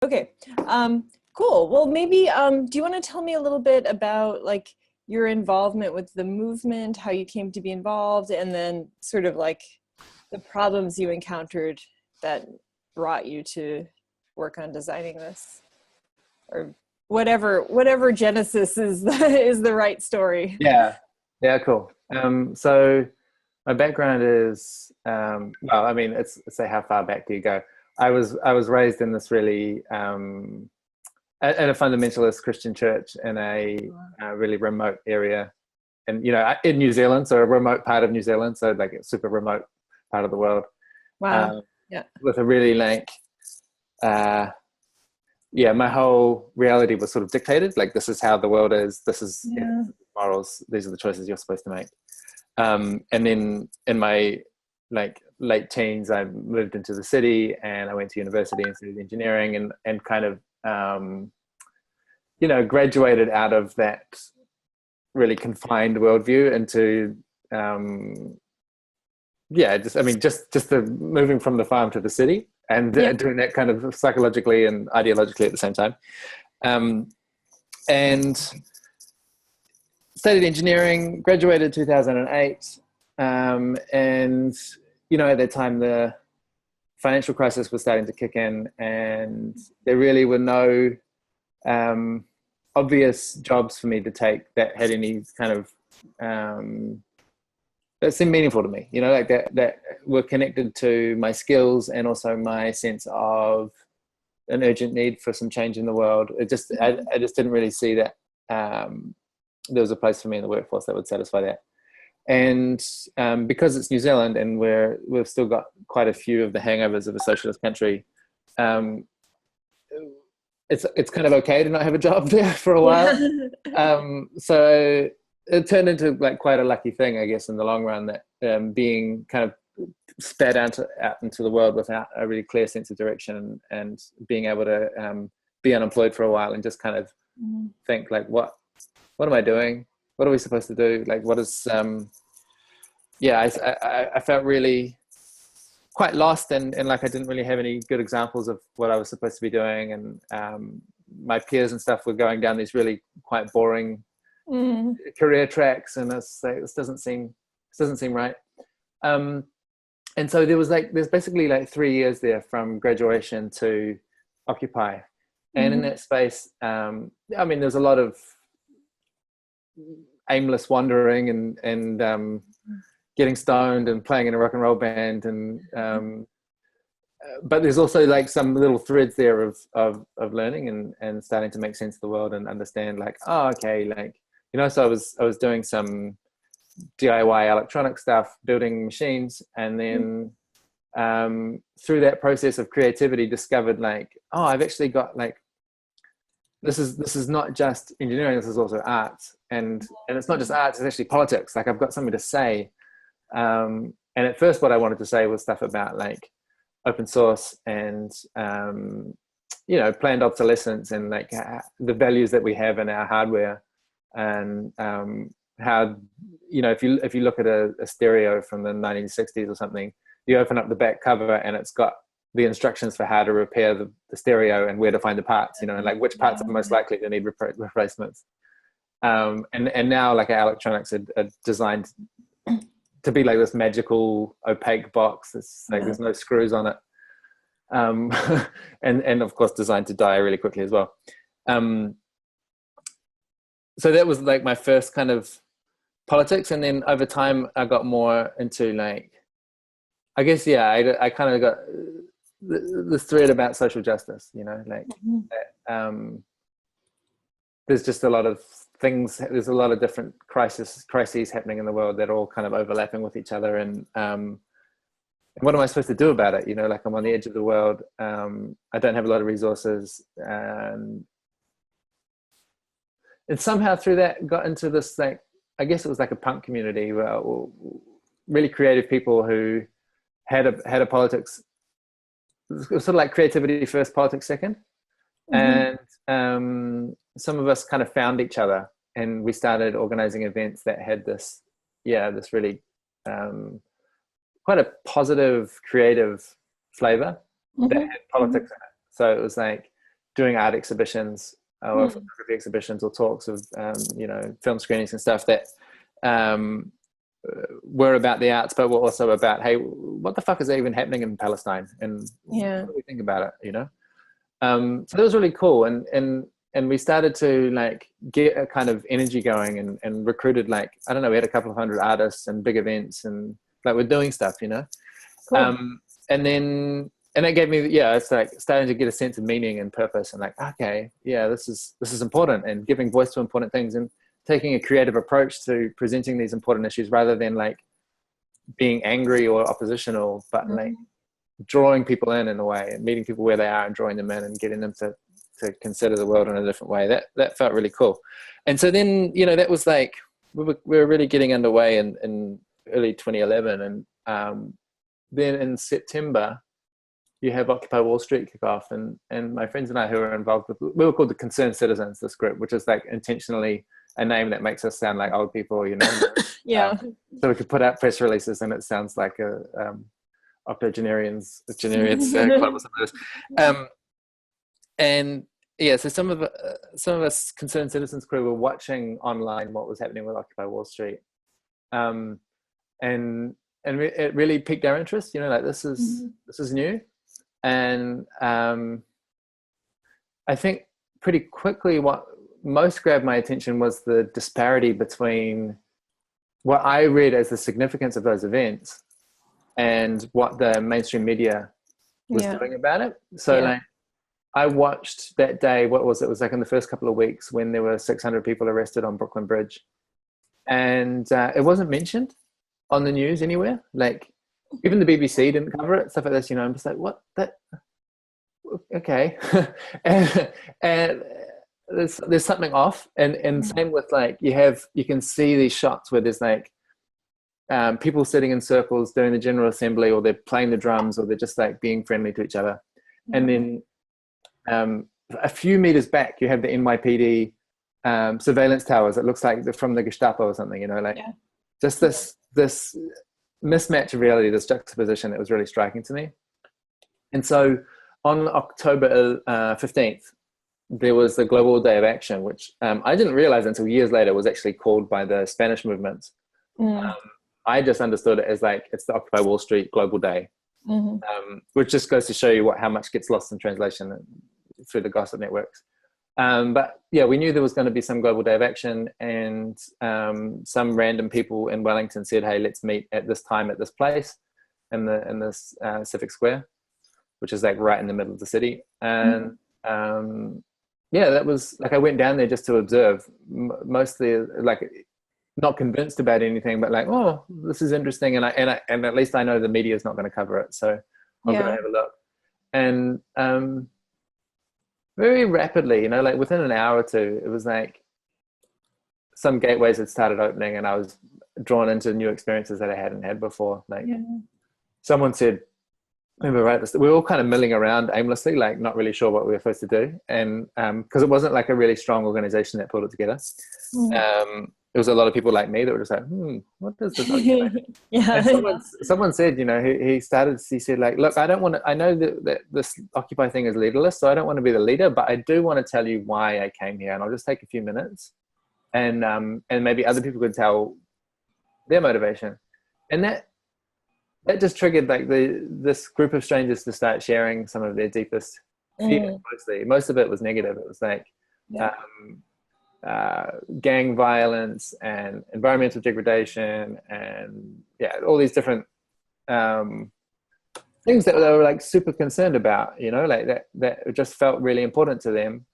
Okay, cool. Well, maybe do you want to tell me a little bit about like your involvement with the movement, how you came to be involved, and then sort of like the problems you encountered that brought you to work on designing this, or whatever genesis is is the right story. Yeah, yeah, cool. So my background is, well, I mean, it's say how far back do you go? I was raised in this really in a fundamentalist Christian church in a really remote area, and in New Zealand, so a remote part of New Zealand, so like a super remote part of the world, Wow. um, Yeah. with a really uh, yeah, my whole reality was sort of dictated. Like, this is how the world is. This is Yeah. morals. These are the choices you're supposed to make. And then in my like late teens, I moved into the city and I went to university and studied engineering and kind of graduated out of that really confined worldview into just the moving from the farm to the city and Yeah. doing that kind of psychologically and ideologically at the same time. And studied engineering, graduated 2008, and at that time the financial crisis was starting to kick in, and there really were no obvious jobs for me to take that had any kind of that seemed meaningful to me, like that were connected to my skills and also my sense of an urgent need for some change in the world. I just didn't really see that there was a place for me in the workforce that would satisfy that. And because it's New Zealand and we've still got quite a few of the hangovers of a socialist country, it's kind of okay to not have a job there for a while. So it turned into like quite a lucky thing, I guess, in the long run, that being kind of spat out into the world without a really clear sense of direction and being able to be unemployed for a while and just kind of think like, what am I doing? What are we supposed to do? Like, what is, I felt really quite lost and like I didn't really have any good examples of what I was supposed to be doing. And my peers and stuff were going down these really quite boring career tracks. And it's like, this doesn't seem right. And so there's basically like 3 years there from graduation to Occupy. And in that space, there's a lot of aimless wandering and getting stoned and playing in a rock and roll band, and but there's also like some little threads there of learning and starting to make sense of the world and understand like, oh, okay, like, so I was doing some DIY electronic stuff, building machines, and then through that process of creativity discovered like, oh, I've actually got like, this is not just engineering, this is also arts, and it's not just arts, it's actually politics. Like, I've got something to say, and at first what I wanted to say was stuff about like open source and planned obsolescence and like the values that we have in our hardware, and how if you look at a stereo from the 1960s or something, you open up the back cover and it's got the instructions for how to repair the stereo and where to find the parts, and like which parts are most likely to need replacements. And now like our electronics are designed to be like this magical opaque box. It's like there's no screws on it, and of course designed to die really quickly as well. So that was like my first kind of politics, and then over time I got more into like, I guess, I kind of got the thread about social justice, like there's just a lot of things, there's a lot of different crises happening in the world that are all kind of overlapping with each other, and what am I supposed to do about it? Like, I'm on the edge of the world, I don't have a lot of resources, and somehow through that got into this, like, I guess it was like a punk community where really creative people who had a politics. It was sort of like creativity first, politics second. And some of us kind of found each other, and we started organizing events that had this really quite a positive, creative flavor that had politics in it. So it was like, doing art exhibitions or photography exhibitions or talks of film screenings and stuff that were about the arts, but were also about, hey, what the fuck is even happening in Palestine, and what do we think about it, so that was really cool, and we started to like get a kind of energy going, and recruited, like, I don't know, we had a couple of hundred artists and big events, and like we're doing stuff, Cool. And it gave me, it's like starting to get a sense of meaning and purpose, and like, okay, this is important, and giving voice to important things, and taking a creative approach to presenting these important issues rather than like being angry or oppositional, but like drawing people in a way, and meeting people where they are and drawing them in and getting them to consider the world in a different way. That felt really cool. And so then, that was like, we were really getting underway in early 2011. And then in September, you have Occupy Wall Street kick off. And my friends and I who were involved with, we were called the Concerned Citizens, this group, which is like intentionally a name that makes us sound like old people, Yeah. So we could put out press releases and it sounds like a octogenarians club or something. And so some of us Concerned Citizens crew were watching online what was happening with Occupy Wall Street, and it really piqued our interest. Like this is new, and I think pretty quickly what most grabbed my attention was the disparity between what I read as the significance of those events and what the mainstream media was doing about it. So like, I watched that day, it was like in the first couple of weeks when there were 600 people arrested on Brooklyn Bridge. And it wasn't mentioned on the news anywhere. Like, even the BBC didn't cover it, stuff like this, I'm just like, what? Okay. and there's something off. And same with like, you can see these shots where there's like people sitting in circles doing the General Assembly, or they're playing the drums, or they're just like being friendly to each other. And then a few meters back, you have the NYPD surveillance towers. It looks like they're from the Gestapo or something, just this mismatch of reality, this juxtaposition that was really striking to me. And so on October 15th, there was the Global Day of Action, which I didn't realize until years later was actually called by the Spanish movement. I just understood it as like, it's the Occupy Wall Street Global Day. Which just goes to show you how much gets lost in translation through the gossip networks. But we knew there was going to be some Global Day of Action, and some random people in Wellington said, hey, let's meet at this time at this place in this Civic Square, which is like right in the middle of the city. And that was like, I went down there just to observe, mostly like not convinced about anything, but like, oh, this is interesting, and at least I know the media is not going to cover it, so I'll go have a look. And very rapidly, like within an hour or two, it was like some gateways had started opening, and I was drawn into new experiences that I hadn't had before. Like someone said, remember, right, we were all kind of milling around aimlessly, like not really sure what we were supposed to do, and because it wasn't like a really strong organization that pulled it together. It was a lot of people like me that were just like, what does this And someone said, he said like, look, I don't want to, I know that this Occupy thing is leaderless, so I don't want to be the leader, but I do want to tell you why I came here, and I'll just take a few minutes, and maybe other people could tell their motivation. And that just triggered like this group of strangers to start sharing some of their deepest feelings. Most of it was negative. It was like, gang violence and environmental degradation, and all these different things that they were like super concerned about, like that just felt really important to them.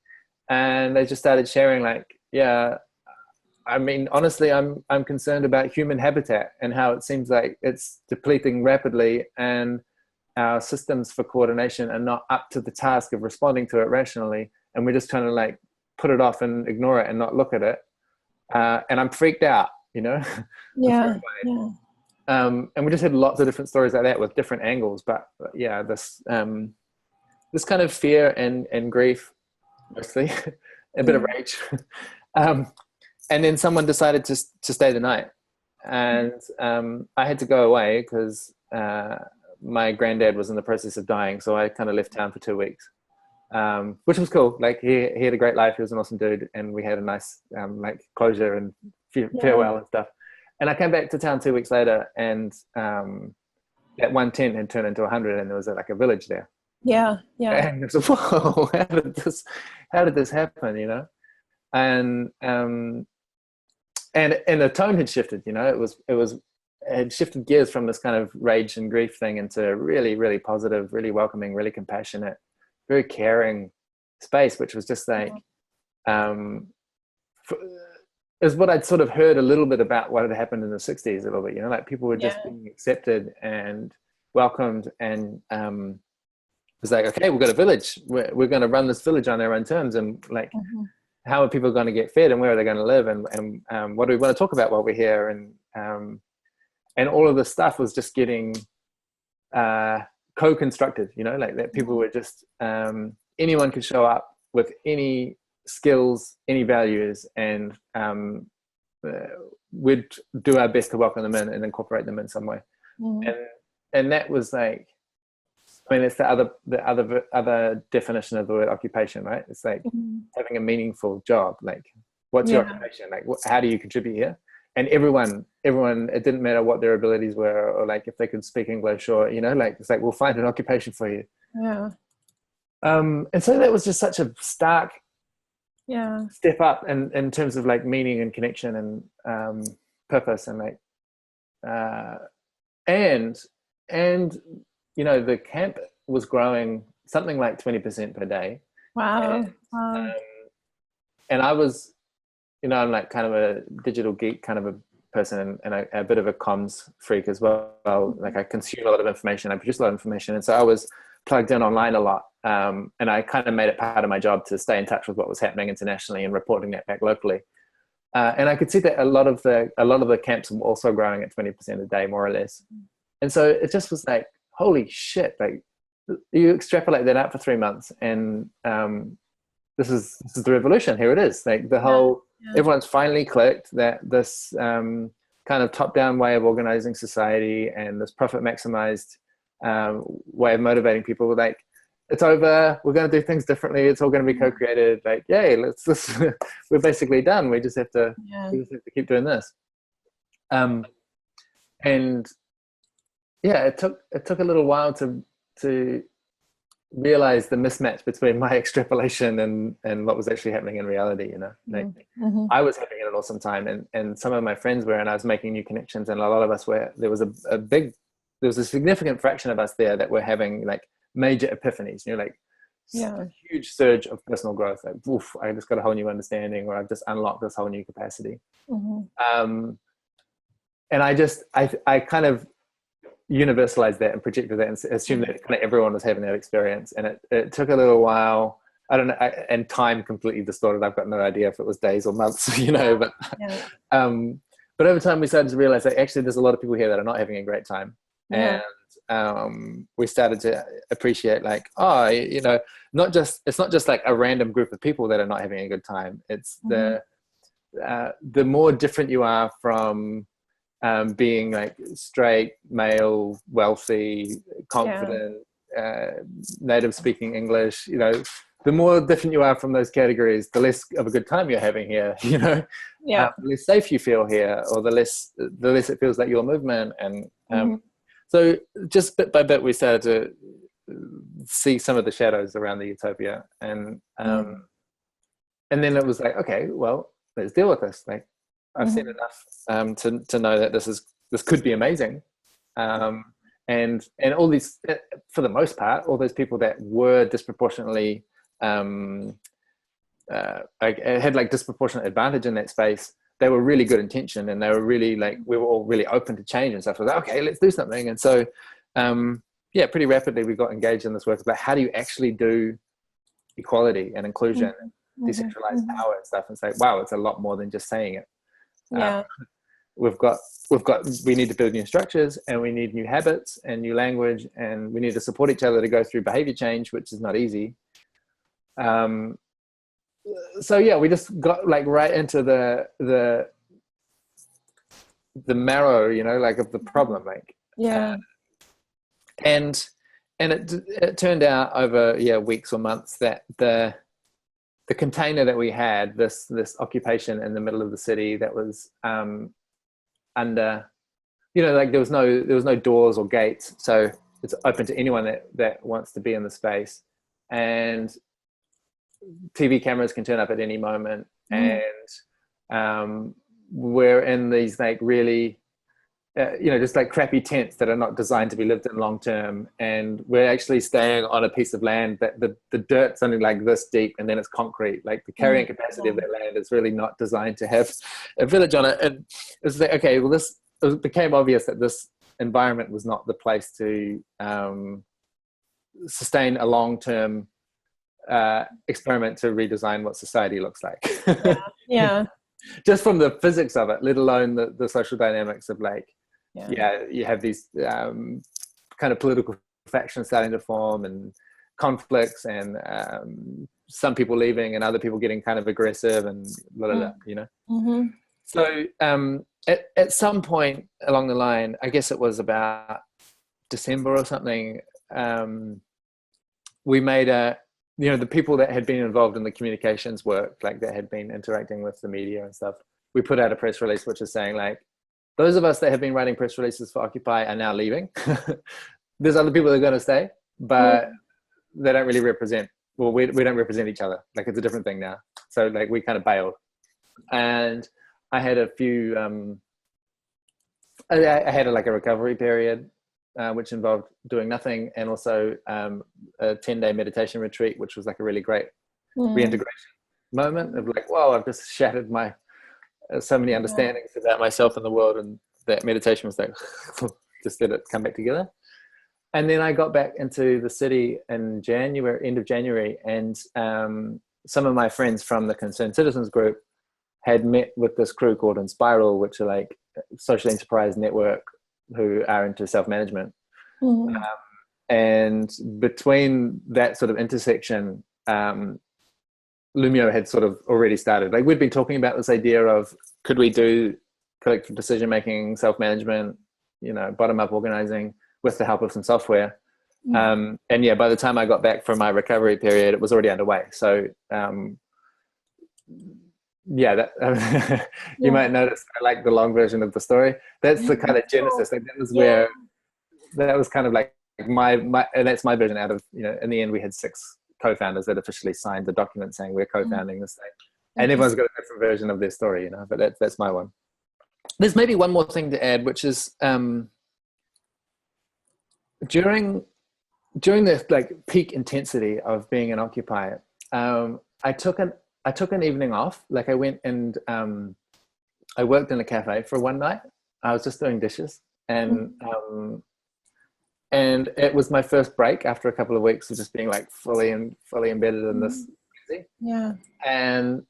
And they just started sharing like, I mean, honestly, I'm concerned about human habitat and how it seems like it's depleting rapidly, and our systems for coordination are not up to the task of responding to it rationally, and we're just trying to like put it off and ignore it and not look at it. And I'm freaked out, And we just had lots of different stories like that with different angles. But this kind of fear and grief, mostly, a bit of rage. And then someone decided to stay the night. And I had to go away because my granddad was in the process of dying. So I kind of left town for 2 weeks. which was cool. Like he had a great life. He was an awesome dude, and we had a nice like closure and Yeah. farewell and stuff. And I came back to town 2 weeks later, and that one tent had turned into 100, and there was like a village there. Yeah. Yeah. And it was like, whoa, how did this happen? And and the tone had shifted. It had shifted gears from this kind of rage and grief thing into a really, really positive, really welcoming, really compassionate, very caring space, which was just like is what I'd sort of heard a little bit about what had happened in the 60s a little bit, like people were just being accepted and welcomed, and it was like, okay, we've got a village, we're going to run this village on their own terms, and like how are people going to get fed, and where are they going to live, and what do we want to talk about while we're here, and all of this stuff was just getting co-constructed, like that people were just anyone could show up with any skills, any values, and we'd do our best to welcome them in and incorporate them in some way. And that was like, I mean, it's the other definition of the word occupation, right? It's like having a meaningful job. Like, what's your occupation? Like, how do you contribute here? And everyone, it didn't matter what their abilities were, or like if they could speak English, or like it's like, we'll find an occupation for you. Yeah. And so that was just such a stark step up in terms of like meaning and connection and purpose, and like and the camp was growing something like 20% per day. Wow. And I was, I'm like kind of a digital geek kind of a person, and a bit of a comms freak as well. Like I consume a lot of information, I produce a lot of information, and so I was plugged in online a lot. And I kind of made it part of my job to stay in touch with what was happening internationally and reporting that back locally. And I could see that a lot of the camps were also growing at 20% a day, more or less. And so it just was like, holy shit! Like, you extrapolate that out for 3 months, and this is the revolution. Here it is. Like the whole, everyone's finally clicked that this kind of top-down way of organizing society and this profit maximized way of motivating people, like, it's over, we're going to do things differently, it's all going to be co-created, like, yay, we're basically done, we just have to keep doing this. And it took a little while to realize the mismatch between my extrapolation and what was actually happening in reality. Like, I was having an awesome time, and some of my friends were, and I was making new connections, and a lot of us were, there was a significant fraction of us there that were having like major epiphanies, like a huge surge of personal growth, like, woof, I just got a whole new understanding, or I've just unlocked this whole new capacity. And I kind of universalized that and projected that and assumed that kind of everyone was having that experience. And it took a little while. I don't know, and time completely distorted. I've got no idea if it was days or months, but over time we started to realize that actually there's a lot of people here that are not having a great time. And we started to appreciate, like, it's not just like a random group of people that are not having a good time. It's the more different you are from being like straight, male, wealthy, confident, native speaking English, the more different you are from those categories, the less of a good time you're having here, the less safe you feel here, or the less it feels like your movement. And so just bit by bit, we started to see some of the shadows around the utopia. And then it was like, okay, well, let's deal with this. Like, I've seen enough to know that this could be amazing. And all these, for the most part, all those people that were disproportionately, had like disproportionate advantage in that space, they were really good intention, and they were really like, we were all really open to change and stuff. I was like, okay, let's do something. And so, pretty rapidly we got engaged in this work about how do you actually do equality and inclusion, decentralized power and stuff. And it's like, wow, it's a lot more than just saying it. We need to build new structures, and we need new habits and new language, and we need to support each other to go through behavior change, which is not easy. So we just got like right into the marrow, like, of the problem, like, and and it turned out over weeks or months that the container that we had, this occupation in the middle of the city that was under, like there was no doors or gates, so it's open to anyone that wants to be in the space, and TV cameras can turn up at any moment, and we're in these like really just like crappy tents that are not designed to be lived in long term, and we're actually staying on a piece of land that the dirt's only like this deep, and then it's concrete. Like the carrying capacity of that land is really not designed to have a village on it. And it's like, okay, well, it became obvious that this environment was not the place to sustain a long-term experiment to redesign what society looks like. Yeah. Just from the physics of it, let alone the social dynamics of like, you have these kind of political factions starting to form, and conflicts, and some people leaving and other people getting kind of aggressive, and blah, blah, blah, So at some point along the line, I guess it was about December or something, we made the people that had been involved in the communications work, like that had been interacting with the media and stuff, we put out a press release which is saying like, those of us that have been writing press releases for Occupy are now leaving. There's other people that are going to stay, but they don't really represent, well, we don't represent each other. Like it's a different thing now. So like we kind of bailed. And I had a few, I had like a recovery period, which involved doing nothing, and also a 10-day meditation retreat, which was like a really great reintegration moment of like, wow, I've just shattered my so many understandings about myself and the world, and that meditation was like just let it come back together. And then I got back into the city in January, end of January, and some of my friends from the Concerned Citizens group had met with this crew called Inspiral, which are like social enterprise network who are into self-management. And between that sort of intersection, Lumio had sort of already started. Like we'd been talking about this idea of, could we do collective decision-making, self-management, bottom-up organizing with the help of some software. And by the time I got back from my recovery period, it was already underway. So that you might notice I like the long version of the story. That's the kind of genesis. Like that was where, that was kind of like my and that's my version out of, in the end we had 6 co-founders that officially signed the document saying we're co-founding this thing, and everyone's got a different version of their story, but that's my one. There's maybe one more thing to add, which is during the like peak intensity of being an occupier, I took an evening off. Like I went and I worked in a cafe for one night. I was just doing dishes, and it was my first break after a couple of weeks of just being like fully embedded in this. And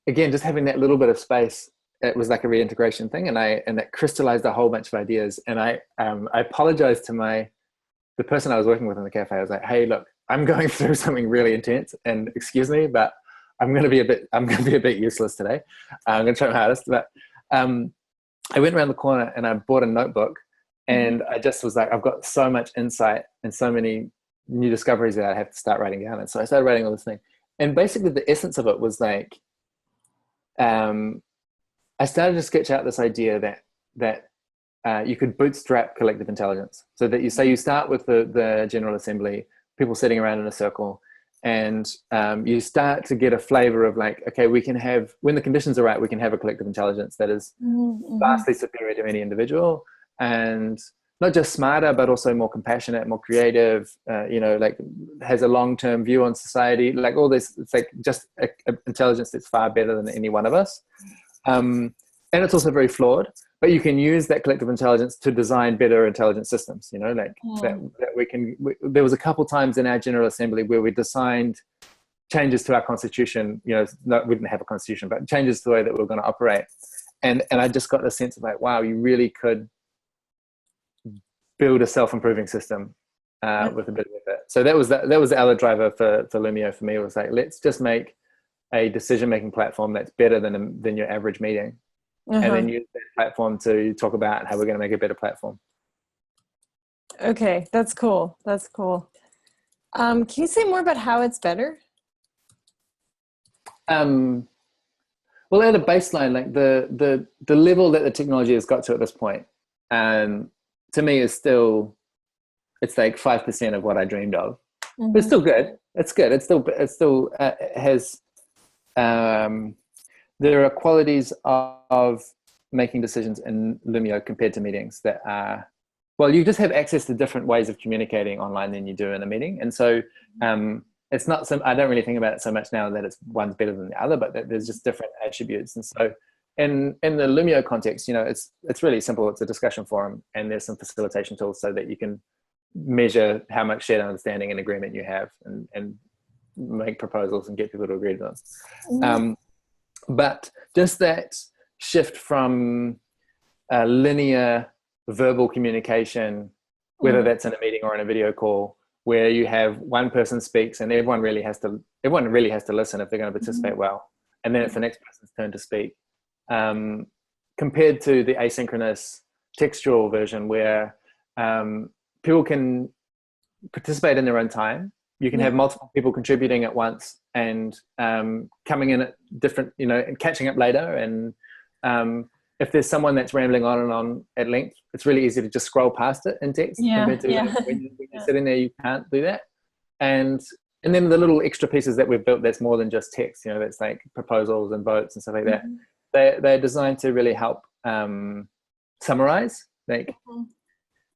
again, just having that little bit of space, it was like a reintegration thing, and that crystallized a whole bunch of ideas. And I apologized to the person I was working with in the cafe. I was like, hey, look, I'm going through something really intense, and excuse me, but I'm going to be a bit useless today. I'm going to try my hardest. But I went around the corner and I bought a notebook, and I just was like, I've got so much insight and so many new discoveries that I have to start writing down. And so I started writing all this thing. And basically the essence of it was like, I started to sketch out this idea that you could bootstrap collective intelligence. So that you start with the General Assembly, people sitting around in a circle, and you start to get a flavor of like, okay, we can have, when the conditions are right, we can have a collective intelligence that is vastly superior to any individual, and not just smarter, but also more compassionate, more creative, like has a long-term view on society, like all this. It's like just a intelligence that's far better than any one of us. And it's also very flawed, but you can use that collective intelligence to design better intelligent systems, that we can. There was a couple times in our General Assembly where we designed changes to our constitution, we didn't have a constitution, but changes to the way that we're going to operate. And I just got the sense of like, wow, you really could build a self-improving system with a bit of it. So that was the other driver for Lumio for me. It was like, let's just make a decision-making platform that's better than your average meeting. And then use that platform to talk about how we're going to make a better platform. Okay, that's cool. That's cool. Can you say more about how it's better? Um, well, at a baseline, like the level that the technology has got to at this point, um, to me is still, it's like 5% of what I dreamed of. But it's Hmm. still good. It's good. It still has um, there are qualities of making decisions in Lumio compared to meetings that are, well, you just have access to different ways of communicating online than you do in a meeting. And so it's not some, I don't really think about it so much now that it's one's better than the other, but that there's just different attributes. And so in the Lumio context, it's really simple. It's a discussion forum and there's some facilitation tools so that you can measure how much shared understanding and agreement you have, and make proposals and get people to agree to them. Hmm. Um, but just that shift from linear verbal communication, whether Hmm. that's in a meeting or in a video call, where you have one person speaks and everyone really has to listen if they're going to participate well, and then it's the next person's turn to speak. Um, Compared to the asynchronous textual version, where people can participate in their own time. You can have Yeah. multiple people contributing at once and coming in at different, and catching up later. And if there's someone that's rambling on and on at length, it's really easy to just scroll past it in text Yeah. compared to Yeah. when you're Yeah. sitting there, you can't do that. And and then the little extra pieces that we've built that's more than just text, that's like proposals and votes and stuff like that. Mhm. They're designed to really help summarize, like Mhm.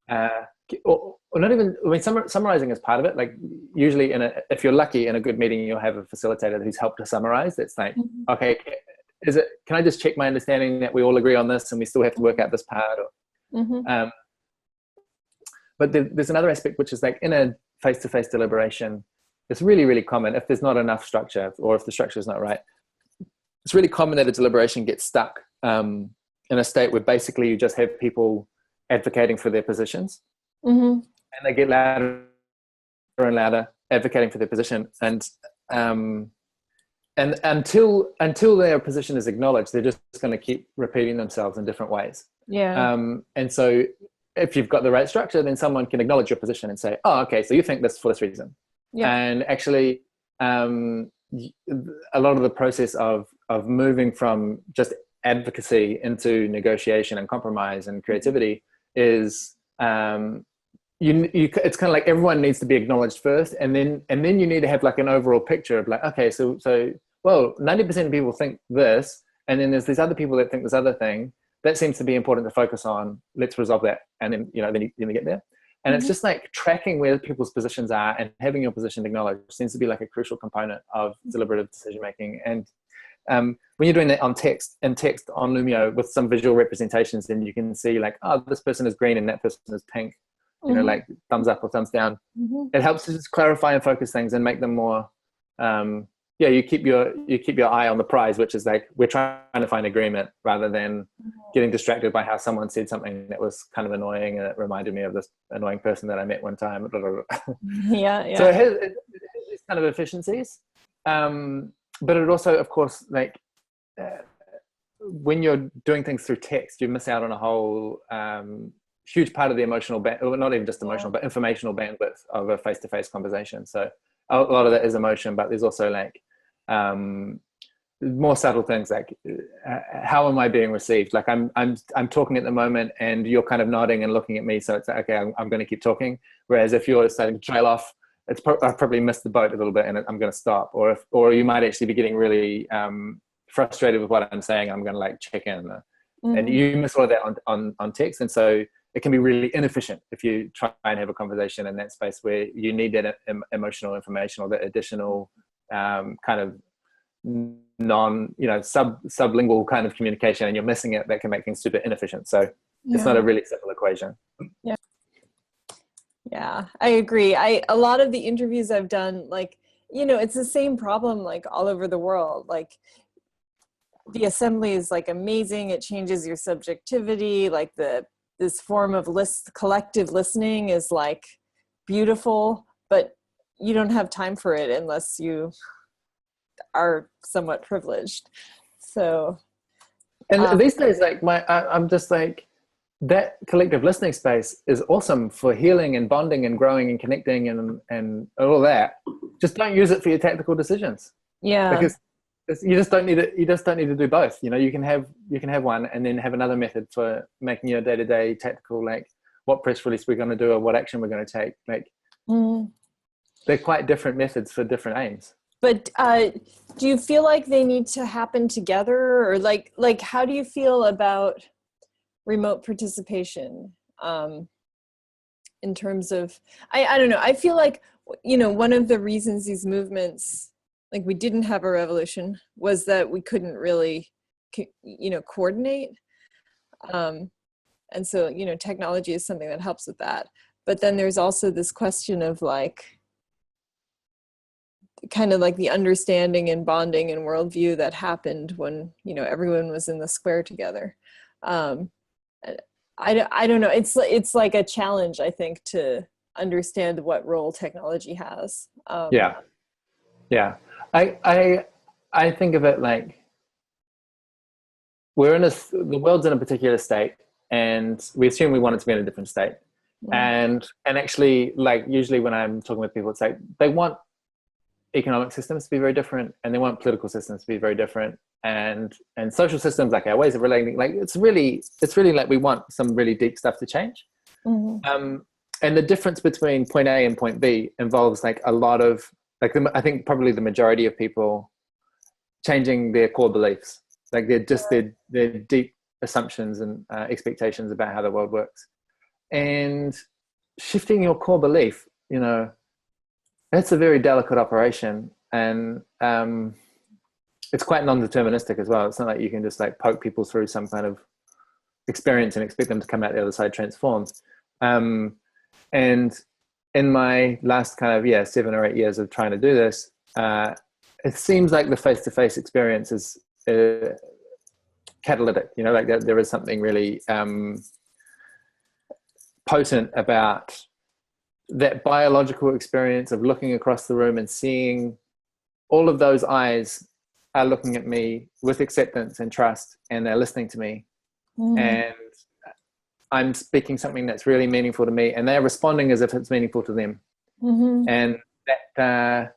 uh, or not even, I mean, summarizing is part of it. Like usually if you're lucky in a good meeting, you'll have a facilitator who's helped to summarize. That's like, Mhm. okay, can I just check my understanding that we all agree on this and we still have to work out this part? Mhm. Um, but there's another aspect, which is like in a face-to-face deliberation, it's really, really common if there's not enough structure or if the structure is not right. It's really common that a deliberation gets stuck in a state where basically you just have people advocating for their positions, Mhm. and they get louder and louder advocating for their position, um, and until their position is acknowledged, they're just going to keep repeating themselves in different ways. Yeah. And so if you've got the right structure, then someone can acknowledge your position and say, oh, okay, so you think this for this reason. Yeah. And actually a lot of the process of moving from just advocacy into negotiation and compromise and creativity is it's kind of like everyone needs to be acknowledged first, and then you need to have like an overall picture of like, okay, so well, 90% of people think this, and then there's these other people that think this other thing that seems to be important to focus on. Let's resolve that, and then you get there. And it's Mhm. just like tracking where people's positions are and having your position acknowledged seems to be like a crucial component of deliberative decision making. And when you're doing that on text on Lumio with some visual representations, then you can see like, oh, this person is green and that person is pink, Mhm. like thumbs up or thumbs down. Mhm. It helps to just clarify and focus things and make them more. Yeah, you keep your eye on the prize, which is like we're trying to find agreement rather than getting distracted by how someone said something that was kind of annoying and it reminded me of this annoying person that I met one time. Yeah. So Yeah. it has these kind of efficiencies, but it also, of course, like uh, when you're doing things through text, you miss out on a whole huge part of the emotional, not even just Yeah. emotional, but informational bandwidth of a face-to-face conversation. So a lot of that is emotion, but there's also like um, more subtle things like how am I being received? Like I'm talking at the moment, and you're kind of nodding and looking at me, so it's like, okay, I'm going to keep talking. Whereas if you're starting to trail off, I've probably missed the boat a little bit, and I'm going to stop. Or you might actually be getting really frustrated with what I'm saying. I'm going to like check in, and Mhm. you miss all of that on text, and so it can be really inefficient if you try and have a conversation in that space where you need that emotional information or that additional kind of sublingual kind of communication, and you're missing it. That can make things super inefficient. So it's not Yeah. a really simple equation. Yeah. Yeah, I agree. A lot of the interviews I've done, like, it's the same problem like all over the world. Like the assembly is like amazing. It changes your subjectivity. Like this form of collective listening is like beautiful, but you don't have time for it unless you are somewhat privileged. So, And um, these days, like I'm just like that collective listening space is awesome for healing and bonding and growing and connecting and all that. Just don't use it for your tactical decisions. Yeah. Because you just don't need it. You just don't need to do both. You know, you can have one and then have another method for making your day-to-day tactical, like what press release we're going to do or what action we're going to take. Like they're quite different methods for different aims. But do you feel like they need to happen together, or like how do you feel about remote participation in terms of, I don't know, I feel like, you know, one of the reasons these movements, like we didn't have a revolution, was that we couldn't really, you know, coordinate. And so, you know, technology is something that helps with that. But then there's also this question of like, kind of like the understanding and bonding and worldview that happened when, you know, everyone was in the square together. I don't know. It's like a challenge, I think, to understand what role technology has. Yeah. I think of it like the world's in a particular state, and we assume we want it to be in a different state. And actually, like usually when I'm talking with people, it's like they want economic systems to be very different, and they want political systems to be very different, and social systems, like our ways of relating, like it's really like we want some really deep stuff to change. And the difference between point A and point B involves like a lot of like I think probably the majority of people changing their core beliefs, like they're just their deep assumptions and expectations about how the world works, and shifting your core belief, you know, it's a very delicate operation, and it's quite non-deterministic as well. It's not like you can just like poke people through some kind of experience and expect them to come out the other side transformed. And in my last kind of 7 or 8 years of trying to do this, it seems like the face-to-face experience is catalytic. You know, like there is something really potent about that biological experience of looking across the room and seeing all of those eyes are looking at me with acceptance and trust, and they're listening to me, and I'm speaking something that's really meaningful to me, and they're responding as if it's meaningful to them. And that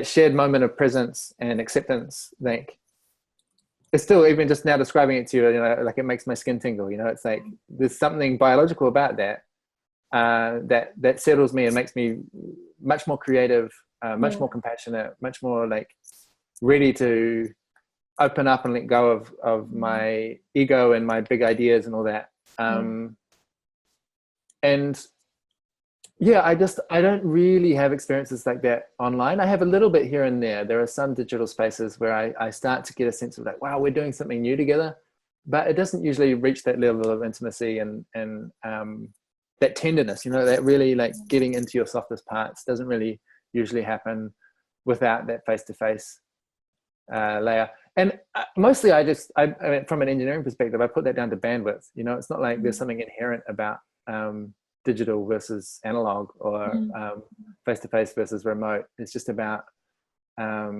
shared moment of presence and acceptance, like it's still, even just now describing it to you, you know, like it makes my skin tingle. You know, it's like there's something biological about that. That settles me and makes me much more creative, much more compassionate, much more like ready to open up and let go of my ego and my big ideas and all that. And yeah, I don't really have experiences like that online. I have a little bit here and there. There are some digital spaces where I start to get a sense of like, wow, we're doing something new together, but it doesn't usually reach that level of intimacy and that tenderness, you know, that really like getting into your softest parts doesn't really usually happen without that face-to-face layer. And mostly I mean, from an engineering perspective, I put that down to bandwidth. You know, it's not like there's something inherent about digital versus analog or face-to-face versus remote. It's just about, I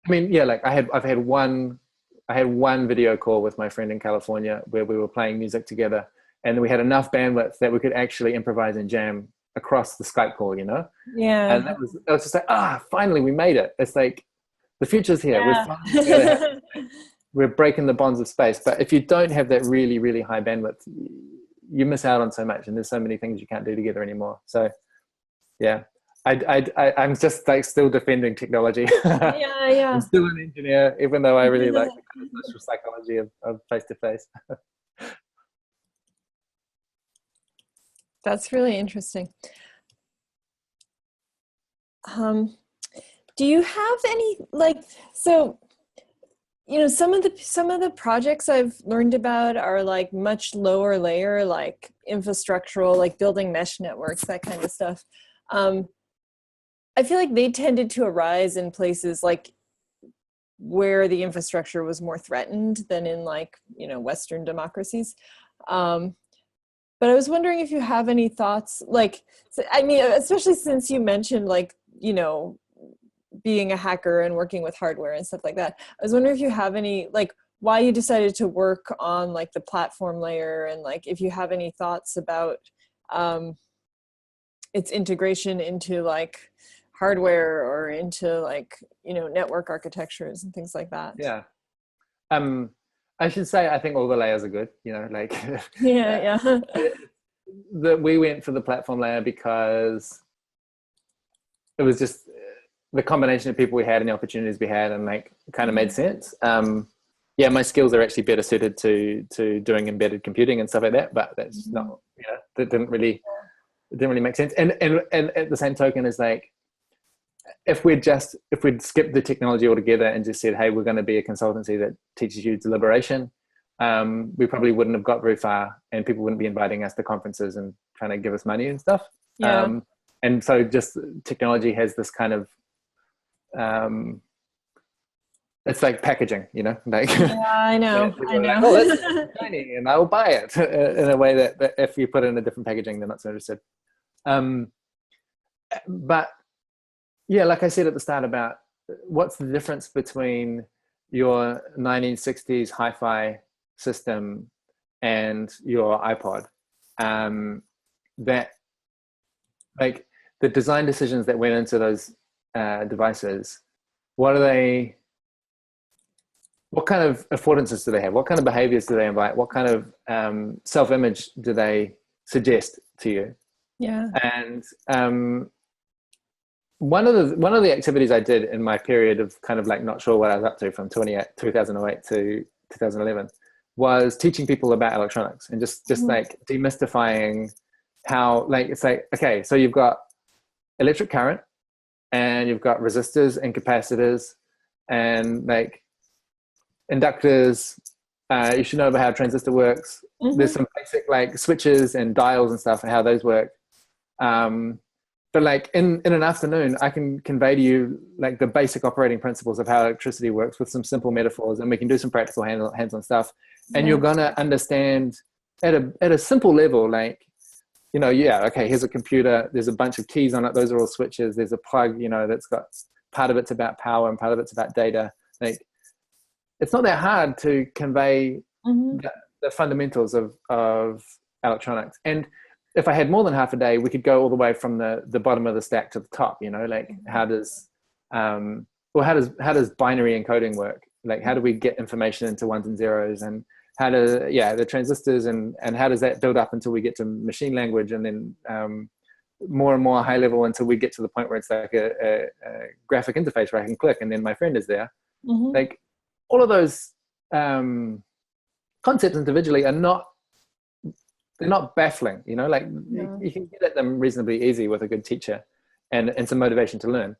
mean, yeah, like I've had one video call with my friend in California where we were playing music together, and we had enough bandwidth that we could actually improvise and jam across the Skype call, you know? Yeah. And it was just like, finally we made it. It's like the future's here. Yeah. We're breaking the bonds of space. But if you don't have that really, really high bandwidth, you miss out on so much, and there's so many things you can't do together anymore. So yeah, I'm just like still defending technology. I'm still an engineer, even though I really like the kind of social psychology of face-to-face. That's really interesting. Do you have any, like, so, you know, some of the projects I've learned about are like much lower layer, like infrastructural, like building mesh networks, that kind of stuff. I feel like they tended to arise in places like where the infrastructure was more threatened than in, like, you know, Western democracies. But I was wondering if you have any thoughts, like, I mean, especially since you mentioned, like, you know, being a hacker and working with hardware and stuff like that. I was wondering if you have any, like, why you decided to work on like the platform layer, and like if you have any thoughts about its integration into like hardware or into like, you know, network architectures and things like that. Yeah. I should say, I think all the layers are good, you know, like Yeah, yeah. that we went for the platform layer because it was just the combination of people we had and the opportunities we had, and like kind of made sense. Yeah, my skills are actually better suited to doing embedded computing and stuff like that, but that's not, you know, that didn't really make sense. And at the same token is like, if we'd skipped the technology altogether and just said, hey, we're going to be a consultancy that teaches you deliberation, we probably wouldn't have got very far, and people wouldn't be inviting us to conferences and trying to give us money and stuff. Yeah. And so just technology has this kind of, it's like packaging, you know, like, Yeah, I know. I know. like, oh, that's shiny and I'll buy it in a way that if you put it in a different packaging, they're not so interested. But yeah, like I said at the start about what's the difference between your 1960s hi-fi system and your iPod, that like the design decisions that went into those devices, what kind of affordances do they have? What kind of behaviors do they invite? What kind of self-image do they suggest to you? Yeah. And one of the activities I did in my period of kind of like not sure what I was up to from 2008 to 2011 was teaching people about electronics and just like demystifying how, like, it's like, okay, so you've got electric current and you've got resistors and capacitors and like inductors. You should know about how a transistor works. There's some basic like switches and dials and stuff and how those work. But like in an afternoon, I can convey to you like the basic operating principles of how electricity works with some simple metaphors, and we can do some practical hands-on stuff. And you're gonna understand at a simple level, like, you know, yeah, okay, here's a computer, there's a bunch of keys on it, those are all switches, there's a plug, you know, that's got part of it's about power and part of it's about data. Like, it's not that hard to convey the fundamentals of electronics. And if I had more than half a day, we could go all the way from the bottom of the stack to the top, you know, like how does binary encoding work? Like, how do we get information into ones and zeros, and how do, the transistors, and how does that build up until we get to machine language, and then more and more high level until we get to the point where it's like a graphic interface where I can click and then my friend is there. Like, all of those concepts individually they're not baffling, you know, like you can get at them reasonably easy with a good teacher and some motivation to learn.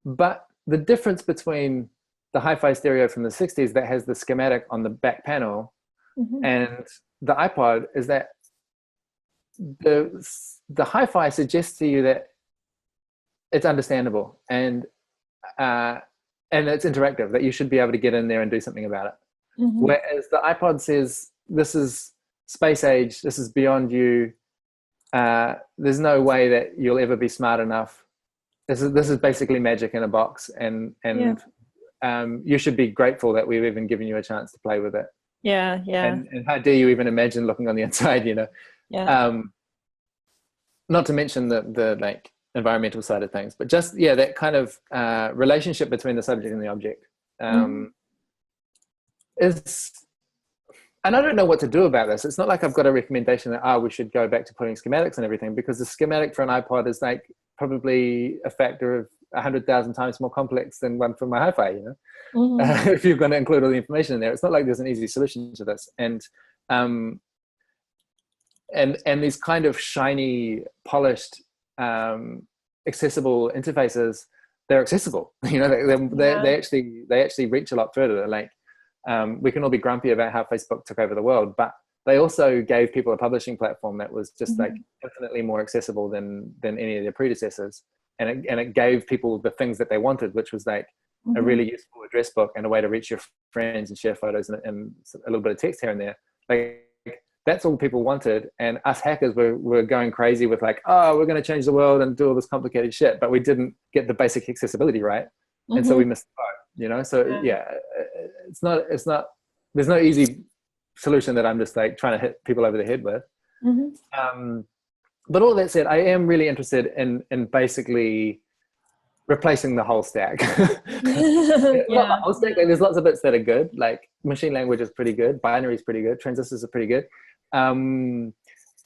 But the difference between the hi-fi stereo from the 60s that has the schematic on the back panel and the iPod is that the hi-fi suggests to you that it's understandable and it's interactive, that you should be able to get in there and do something about it. Whereas the iPod says, this is space age, this is beyond you, there's no way that you'll ever be smart enough, this is basically magic in a box, and you should be grateful that we've even given you a chance to play with it. And how dare you even imagine looking on the inside, you know. Not to mention the like environmental side of things, but just that kind of relationship between the subject and the object is, and I don't know what to do about this. It's not like I've got a recommendation that we should go back to putting schematics and everything, because the schematic for an iPod is like probably a factor of 100,000 times more complex than one for my hi-fi, you know. If you're going to include all the information in there, it's not like there's an easy solution to this. And these kind of shiny, polished, accessible interfaces, they're accessible, you know. They actually reach a lot further. Like, we can all be grumpy about how Facebook took over the world, but they also gave people a publishing platform that was just like infinitely more accessible than any of their predecessors, and it gave people the things that they wanted, which was like a really useful address book and a way to reach your friends and share photos and a little bit of text here and there. Like, that's all people wanted, and us hackers were going crazy with like, we're going to change the world and do all this complicated shit, but we didn't get the basic accessibility right, and so we missed the boat. you know. So Yeah. yeah, it's not there's no easy solution that I'm just like trying to hit people over the head with. But all that said, I am really interested in basically replacing the whole stack. Not the Yeah. whole stack. Like, there's lots of bits that are good. Like machine language is pretty good, binary is pretty good, transistors are pretty good.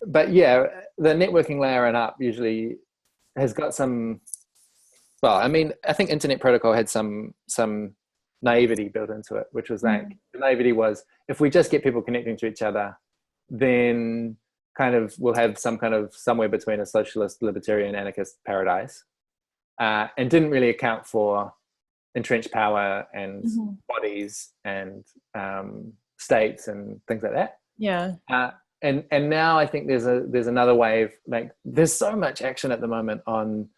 But yeah, the networking layer and up usually has got some. Well, I mean, I think Internet Protocol had some naivety built into it, which was like the naivety was if we just get people connecting to each other, then kind of we'll have some kind of somewhere between a socialist, libertarian, anarchist paradise, and didn't really account for entrenched power and bodies and states and things like that. Yeah. And now I think there's another wave. Like there's so much action at the moment on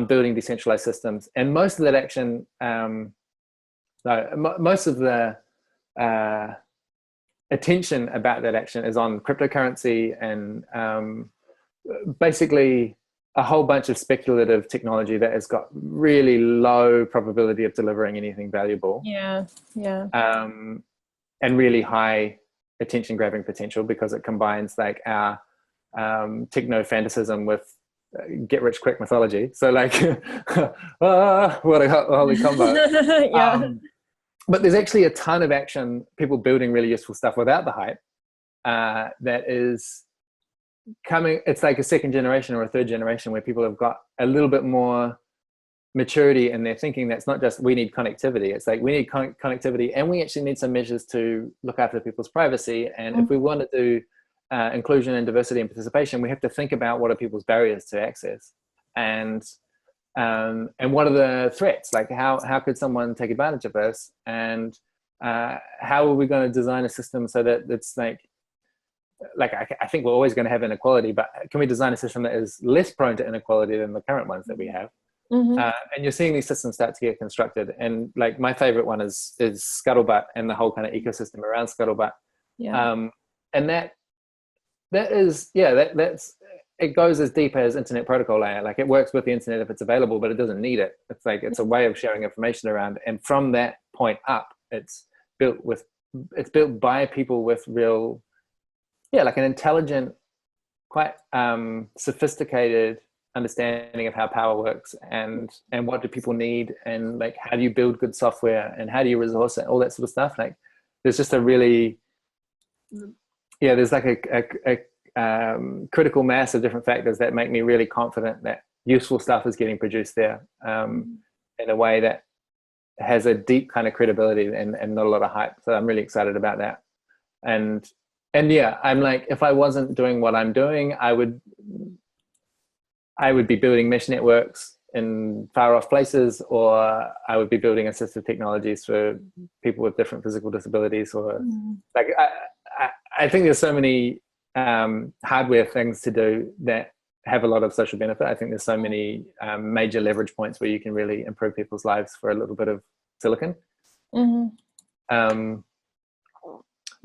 building decentralized systems, and most of that action, most of the attention about that action is on cryptocurrency and basically a whole bunch of speculative technology that has got really low probability of delivering anything valuable. Yeah. Yeah. And really high attention grabbing potential because it combines like our techno fantasism with get rich quick mythology. So like, what a holy combo. Yeah. But there's actually a ton of action, people building really useful stuff without the hype that is coming. It's like a second generation or a third generation where people have got a little bit more maturity in their thinking. That's not just we need connectivity. It's like we need connectivity and we actually need some measures to look after people's privacy. And if we want to do inclusion and diversity and participation, we have to think about what are people's barriers to access and what are the threats? Like how could someone take advantage of this? And how are we going to design a system so that it's like I think we're always going to have inequality, but can we design a system that is less prone to inequality than the current ones that we have? And you're seeing these systems start to get constructed. And like my favorite one is Scuttlebutt and the whole kind of ecosystem around Scuttlebutt. Yeah. And that's it goes as deep as Internet Protocol layer. Like it works with the internet if it's available, but it doesn't need it. It's like it's a way of sharing information around. And from that point up, it's built by people with real, like an intelligent, quite sophisticated understanding of how power works and what do people need and like how do you build good software and how do you resource it, all that sort of stuff. Like there's just a really there's like a critical mass of different factors that make me really confident that useful stuff is getting produced there in a way that has a deep kind of credibility and not a lot of hype. So I'm really excited about that. And yeah, I'm like, if I wasn't doing what I'm doing, I would be building mesh networks in far off places, or I would be building assistive technologies for people with different physical disabilities, or like I think there's so many hardware things to do that have a lot of social benefit. I think there's so many major leverage points where you can really improve people's lives for a little bit of silicon. But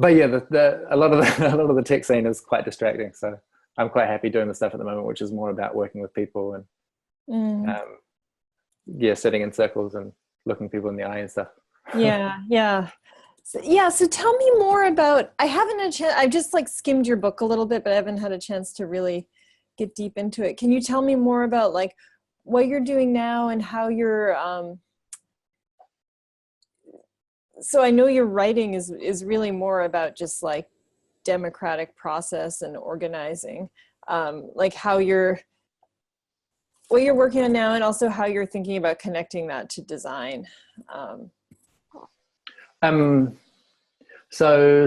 yeah, a lot of the tech scene is quite distracting. So I'm quite happy doing the stuff at the moment, which is more about working with people and sitting in circles and looking people in the eye and stuff. Yeah. So tell me more about, I haven't had a chance, I've just like skimmed your book a little bit, but I haven't had a chance to really get deep into it. Can you tell me more about like what you're doing now and how you're, so I know your writing is really more about just like democratic process and organizing, like what you're working on now and also how you're thinking about connecting that to design. So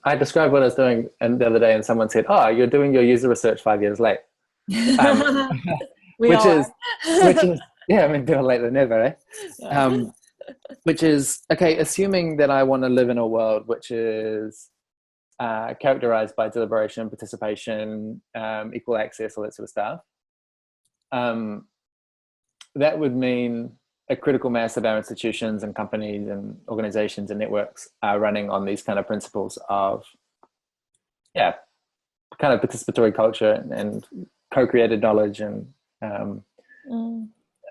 I described what I was doing the other day and someone said, oh, you're doing your user research 5 years late. Which is, yeah, I mean, better late than never, eh? Which is, okay, assuming that I want to live in a world which is characterized by deliberation, participation, equal access, all that sort of stuff. That would mean a critical mass of our institutions and companies and organizations and networks are running on these kind of principles of, kind of participatory culture and co-created knowledge and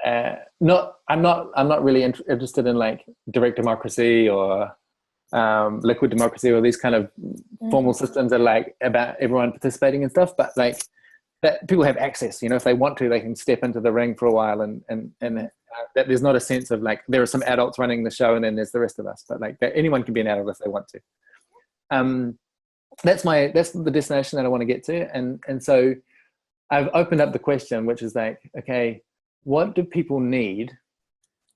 I'm not really interested in like direct democracy or liquid democracy or these kind of formal systems that are like about everyone participating and stuff, but like that people have access, you know, if they want to, they can step into the ring for a while, and that there's not a sense of like there are some adults running the show and then there's the rest of us, but like that anyone can be an adult if they want to. That's the destination that I want to get to, and so I've opened up the question, which is like, okay, what do people need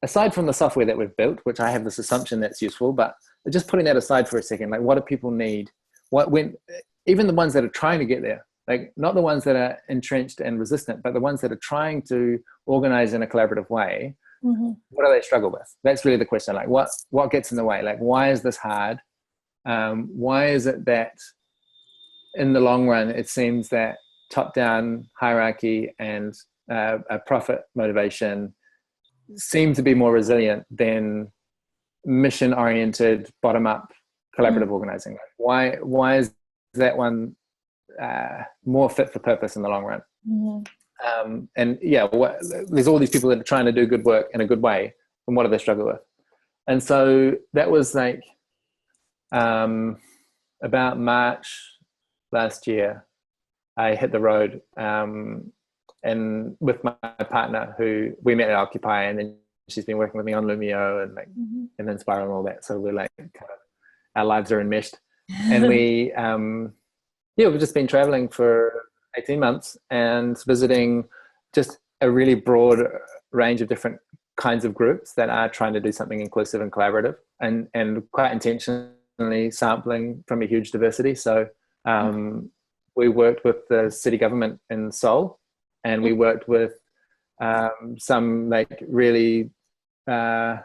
aside from the software that we've built, which I have this assumption that's useful, but just putting that aside for a second, like what do people need? Even the ones that are trying to get there, like not the ones that are entrenched and resistant, but the ones that are trying to organize in a collaborative way, what do they struggle with? That's really the question. Like what gets in the way? Like, why is this hard? Why is it that in the long run, it seems that top-down hierarchy and a profit motivation seem to be more resilient than mission-oriented, bottom-up collaborative organizing? Like why is that one more fit for purpose in the long run? And yeah, there's all these people that are trying to do good work in a good way, and what do they struggle with? And so that was like about March last year, I hit the road and with my partner, who we met at Occupy, and then she's been working with me on Lumio and like and then Spiral and all that. So we're like kind of, our lives are enmeshed, and we've just been traveling for 18 months and visiting just a really broad range of different kinds of groups that are trying to do something inclusive and collaborative, and quite intentionally sampling from a huge diversity. So we worked with the city government in Seoul, and we worked with some like really like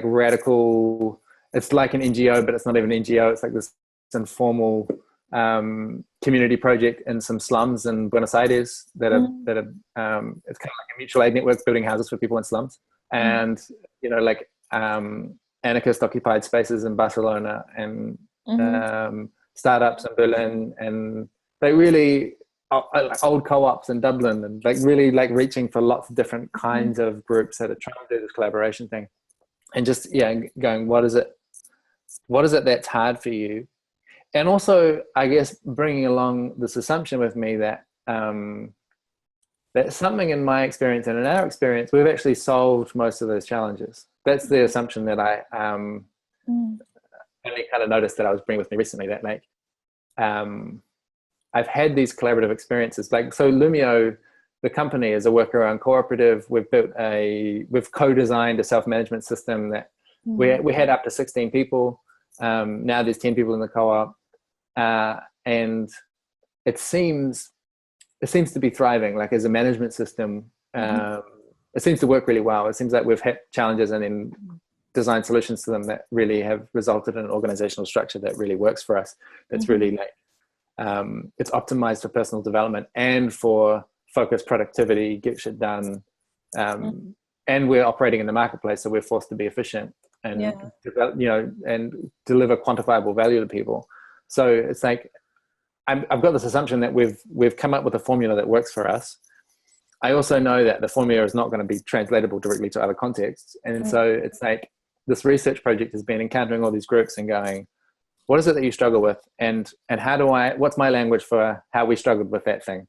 radical, it's like an NGO, but it's not even an NGO. It's like this informal community project in some slums in Buenos Aires that are it's kind of like a mutual aid network building houses for people in slums, and you know, like anarchist occupied spaces in Barcelona, and startups in Berlin, and they really like old co-ops in Dublin, and like really like reaching for lots of different kinds of groups that are trying to do this collaboration thing, and just going, what is it that's hard for you? And also, I guess, bringing along this assumption with me that that something in my experience and in our experience, we've actually solved most of those challenges. That's the assumption that I only kind of noticed that I was bringing with me recently, that like I've had these collaborative experiences. Like, so Lumio, the company, is a workaround cooperative. We've co-designed a self-management system that we had up to 16 people. Now there's 10 people in the co-op, and it seems to be thriving. Like as a management system, it seems to work really well. It seems like we've had challenges and then designed solutions to them that really have resulted in an organizational structure that really works for us. That's really like it's optimized for personal development and for focused productivity, get shit done, and we're operating in the marketplace, so we're forced to be efficient and develop, and deliver quantifiable value to people. So it's like I've got this assumption that we've come up with a formula that works for us. I also know that the formula is not going to be translatable directly to other contexts, and so it's like this research project has been encountering all these groups and going, what is it that you struggle with, and what's my language for how we struggled with that thing,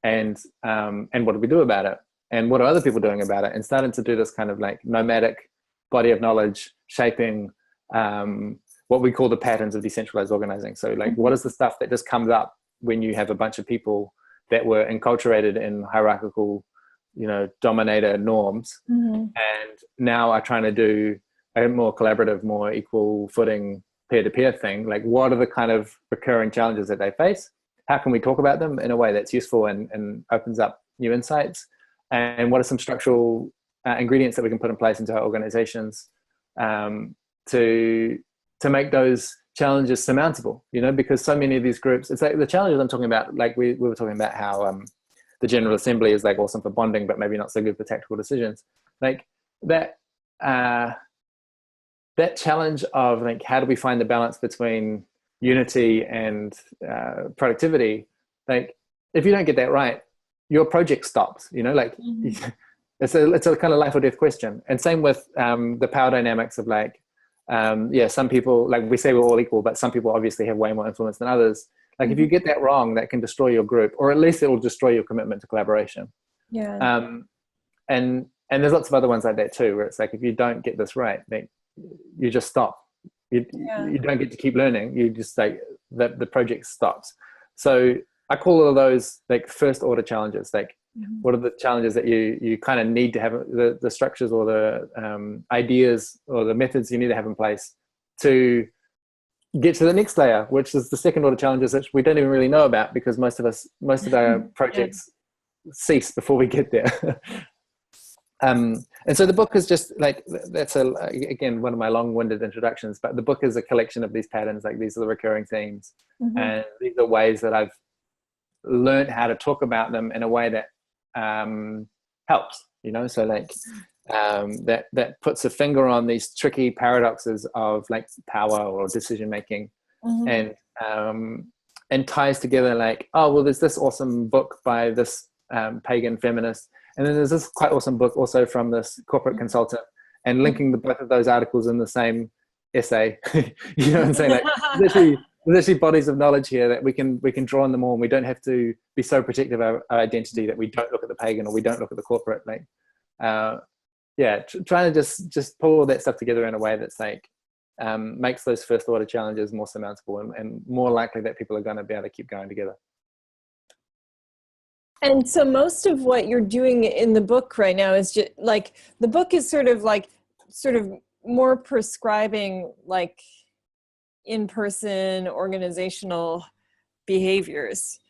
and what do we do about it, and what are other people doing about it, and starting to do this kind of like nomadic body of knowledge shaping what we call the patterns of decentralized organizing. So like, what is the stuff that just comes up when you have a bunch of people that were enculturated in hierarchical, dominator norms, and now are trying to do a more collaborative, more equal footing, peer-to-peer thing? Like, what are the kind of recurring challenges that they face? How can we talk about them in a way that's useful and opens up new insights? And what are some structural ingredients that we can put in place into our organizations to make those challenges surmountable? Because so many of these groups, it's like the challenges I'm talking about, like we were talking about how the General Assembly is like awesome for bonding, but maybe not so good for tactical decisions. Like that challenge of like, how do we find the balance between unity and productivity? Like, if you don't get that right, your project stops. it's a kind of life or death question. And same with the power dynamics of like, some people, like we say we're all equal, but some people obviously have way more influence than others. Like if you get that wrong, that can destroy your group, or at least it will destroy your commitment to collaboration. Yeah. And there's lots of other ones like that too, where it's like, if you don't get this right, then you just stop. You don't get to keep learning. You just like the project stops. So I call all of those like first order challenges. Like what are the challenges that you kind of need to have, the structures or the ideas or the methods you need to have in place to get to the next layer, which is the second order challenges, which we don't even really know about because most of our projects cease before we get there. And so the book is just like, that's again one of my long-winded introductions, but the book is a collection of these patterns. Like these are the recurring themes, and these are ways that I've learned how to talk about them in a way that helps, so like that puts a finger on these tricky paradoxes of like power or decision making, and ties together like, oh well, there's this awesome book by this pagan feminist, and then there's this quite awesome book also from this corporate consultant, and linking both of those articles in the same essay, and saying like there's actually bodies of knowledge here that we can draw on them all, and we don't have to be so protective of our identity that we don't look at the pagan or we don't look at the corporate. Like trying to just pull all that stuff together in a way that's like makes those first order challenges more surmountable and more likely that people are going to be able to keep going together. And so most of what you're doing in the book right now is just like, the book is sort of more prescribing like in-person organizational behaviors.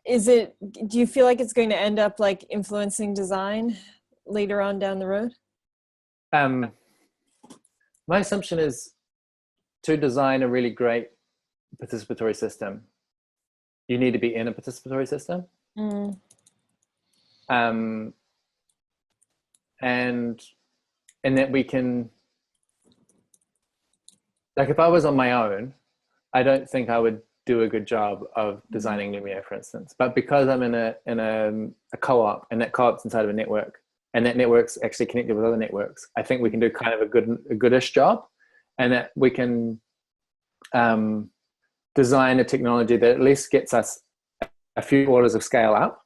Do you feel like it's going to end up like influencing design later on down the road? My assumption is to design a really great participatory system, you need to be in a participatory system. And that we can, like if I was on my own, I don't think I would do a good job of designing Lumiere, for instance. But because I'm in a co-op, and that co-op's inside of a network, and that network's actually connected with other networks, I think we can do kind of a goodish job, and that we can design a technology that at least gets us a few orders of scale up.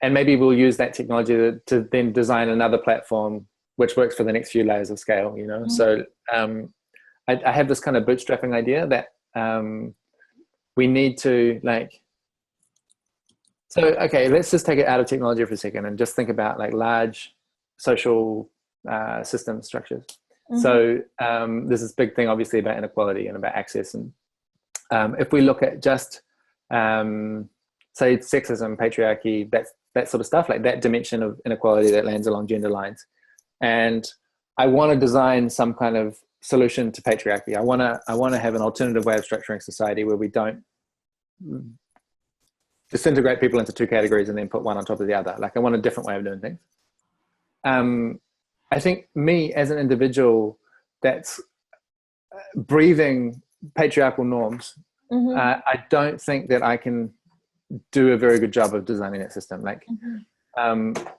And maybe we'll use that technology to then design another platform which works for the next few layers of scale, So I have this kind of bootstrapping idea that we need to okay, let's just take it out of technology for a second and just think about like large social system structures. So there's this big thing obviously about inequality and about access. And if we look at just say sexism, patriarchy, that sort of stuff, like that dimension of inequality that lands along gender lines. And I want to design some kind of solution to patriarchy. I want to have an alternative way of structuring society where we don't disintegrate people into two categories and then put one on top of the other. Like I want a different way of doing things. I think me as an individual that's breathing patriarchal norms, I don't think that I can do a very good job of designing that system. Like,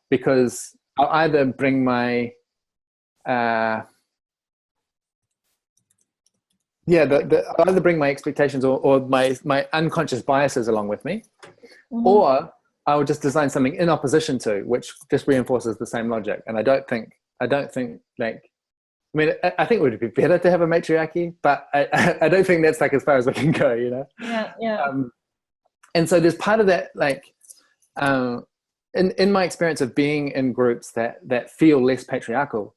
because I'll either bring my, I'll either bring my expectations or my unconscious biases along with me, or I would just design something in opposition to, which just reinforces the same logic. And I don't think like, I mean, I think it would be better to have a matriarchy, but I don't think that's like as far as we can go, Yeah. And so there's part of that, like, in my experience of being in groups that feel less patriarchal,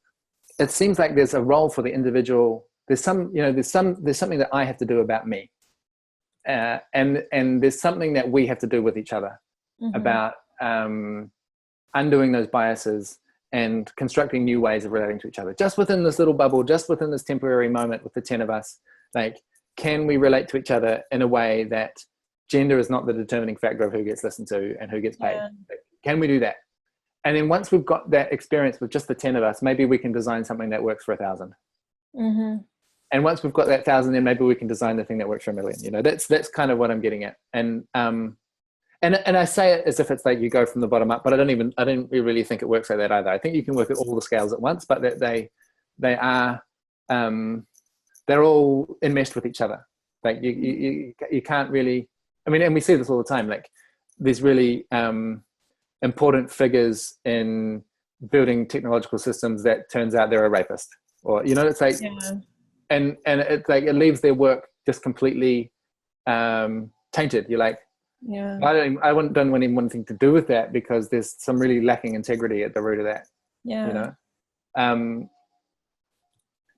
it seems like there's a role for the individual. There's something that I have to do about me, and there's something that we have to do with each other about undoing those biases and constructing new ways of relating to each other, just within this little bubble, just within this temporary moment with the 10 of us. Like, can we relate to each other in a way that gender is not the determining factor of who gets listened to and who gets paid? Like, can we do that? And then once we've got that experience with just the 10 of us, maybe we can design something that works for 1,000. And once we've got that 1,000, then maybe we can design the thing that works for 1,000,000. That's kind of what I'm getting at. And And I say it as if it's like you go from the bottom up, but I don't really think it works like that either. I think you can work at all the scales at once, but that they are they're all enmeshed with each other. Like you can't really, I mean, and we see this all the time. Like there's really important figures in building technological systems that turns out they're a rapist, or it's like, and it's like it leaves their work just completely tainted. You're like, I don't want anything to do with that because there's some really lacking integrity at the root of that.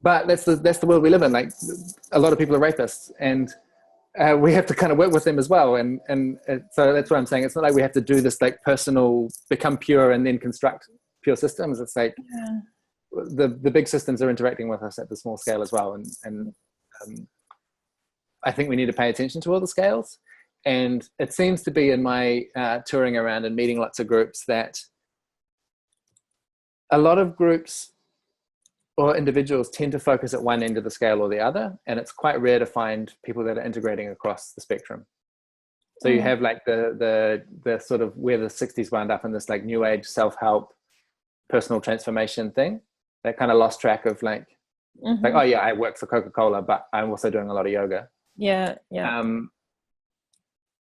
But that's the world we live in. Like a lot of people are rapists, and we have to kind of work with them as well. And so that's what I'm saying. It's not like we have to do this like personal, become pure and then construct pure systems. It's like the big systems are interacting with us at the small scale as well. And I think we need to pay attention to all the scales. And it seems to be in my touring around and meeting lots of groups that a lot of groups or individuals tend to focus at one end of the scale or the other, and it's quite rare to find people that are integrating across the spectrum. So you have like the sort of where the 60s wound up in this like new age self-help personal transformation thing that kind of lost track of like oh yeah, I work for Coca-Cola, but I'm also doing a lot of yoga.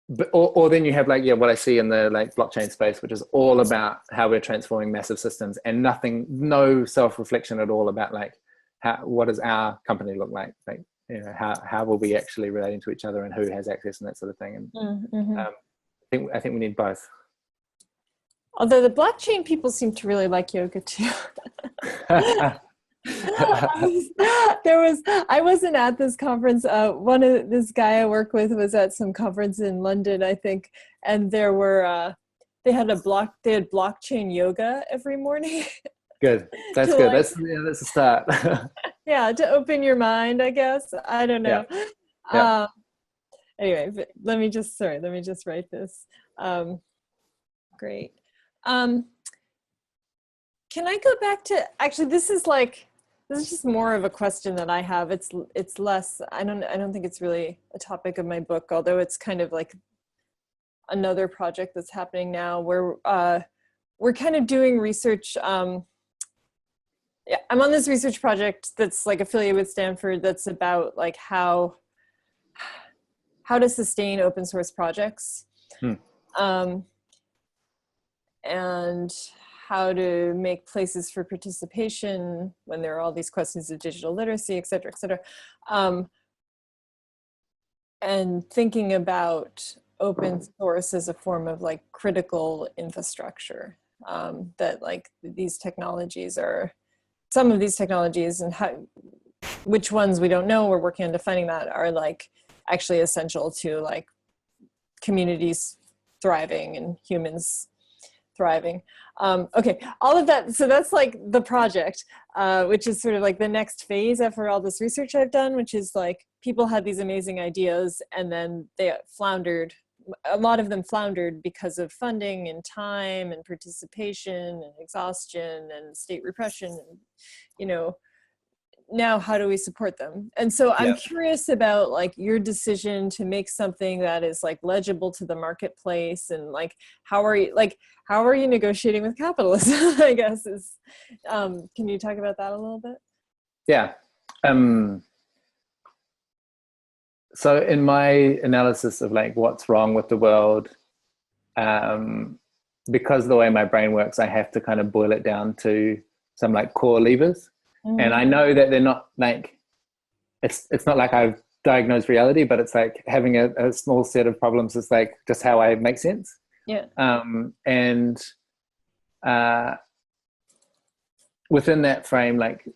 But or then you have like what I see in the like blockchain space, which is all about how we're transforming massive systems, and no self-reflection at all about like what does our company look like how will we actually relating to each other and who has access and that sort of thing. And I think we need both. Although the blockchain people seem to really like yoga too. I wasn't at this conference. This guy I work with was at some conference in London, I think, and they had blockchain yoga every morning. Good. That's good. That's a start. To open your mind, I guess. I don't know. Anyway, let me just write this. Great. Can I go back to, actually, this is just more of a question that I have. It's less, I don't think it's really a topic of my book, although it's kind of like another project that's happening now where we're kind of doing research. I'm on this research project that's like affiliated with Stanford that's about like how to sustain open source projects. And how to make places for participation when there are all these questions of digital literacy, et cetera, et cetera. And thinking about open source as a form of like critical infrastructure, that like some of these technologies and which ones we don't know, we're working on defining that, are like actually essential to like communities thriving and humans thriving. Okay, all of that. So that's like the project, which is sort of like the next phase after all this research I've done, which is like people had these amazing ideas and then they floundered. A lot of them floundered because of funding and time and participation and exhaustion and state repression. And, now how do we support them? And so I'm curious about like your decision to make something that is like legible to the marketplace, and like how are you negotiating with capitalism? I guess is can you talk about that a little bit? So in my analysis of like what's wrong with the world, because of the way my brain works, I have to kind of boil it down to some like core levers. And I know that they're not like, it's not like I've diagnosed reality, but it's like having a small set of problems is like just how I make sense. And within that frame, like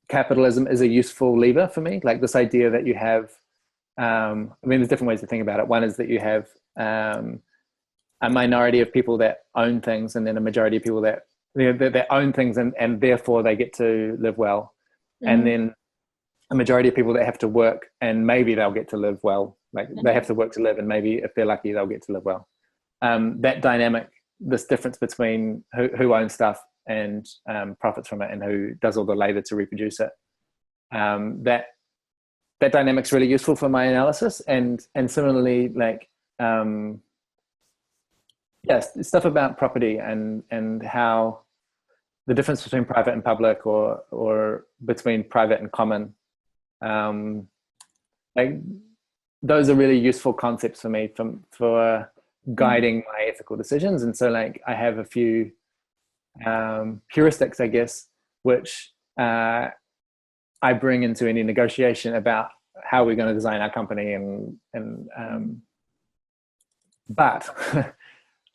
capitalism is a useful lever for me. Like this idea that you have, I mean, there's different ways to think about it. One is that you have a minority of people that own things, and then a majority of people that they own things and therefore they get to live well. And then a majority of people that have to work and maybe they'll get to live well. Like they have to work to live, and maybe if they're lucky, they'll get to live well. That dynamic, this difference between who owns stuff and profits from it and who does all the labor to reproduce it, that dynamic's really useful for my analysis. And similarly, like yes, stuff about property and how the difference between private and public, or between private and common. Like those are really useful concepts for me for guiding my ethical decisions. And so like I have a few heuristics, I guess, which I bring into any negotiation about how we're going to design our company. But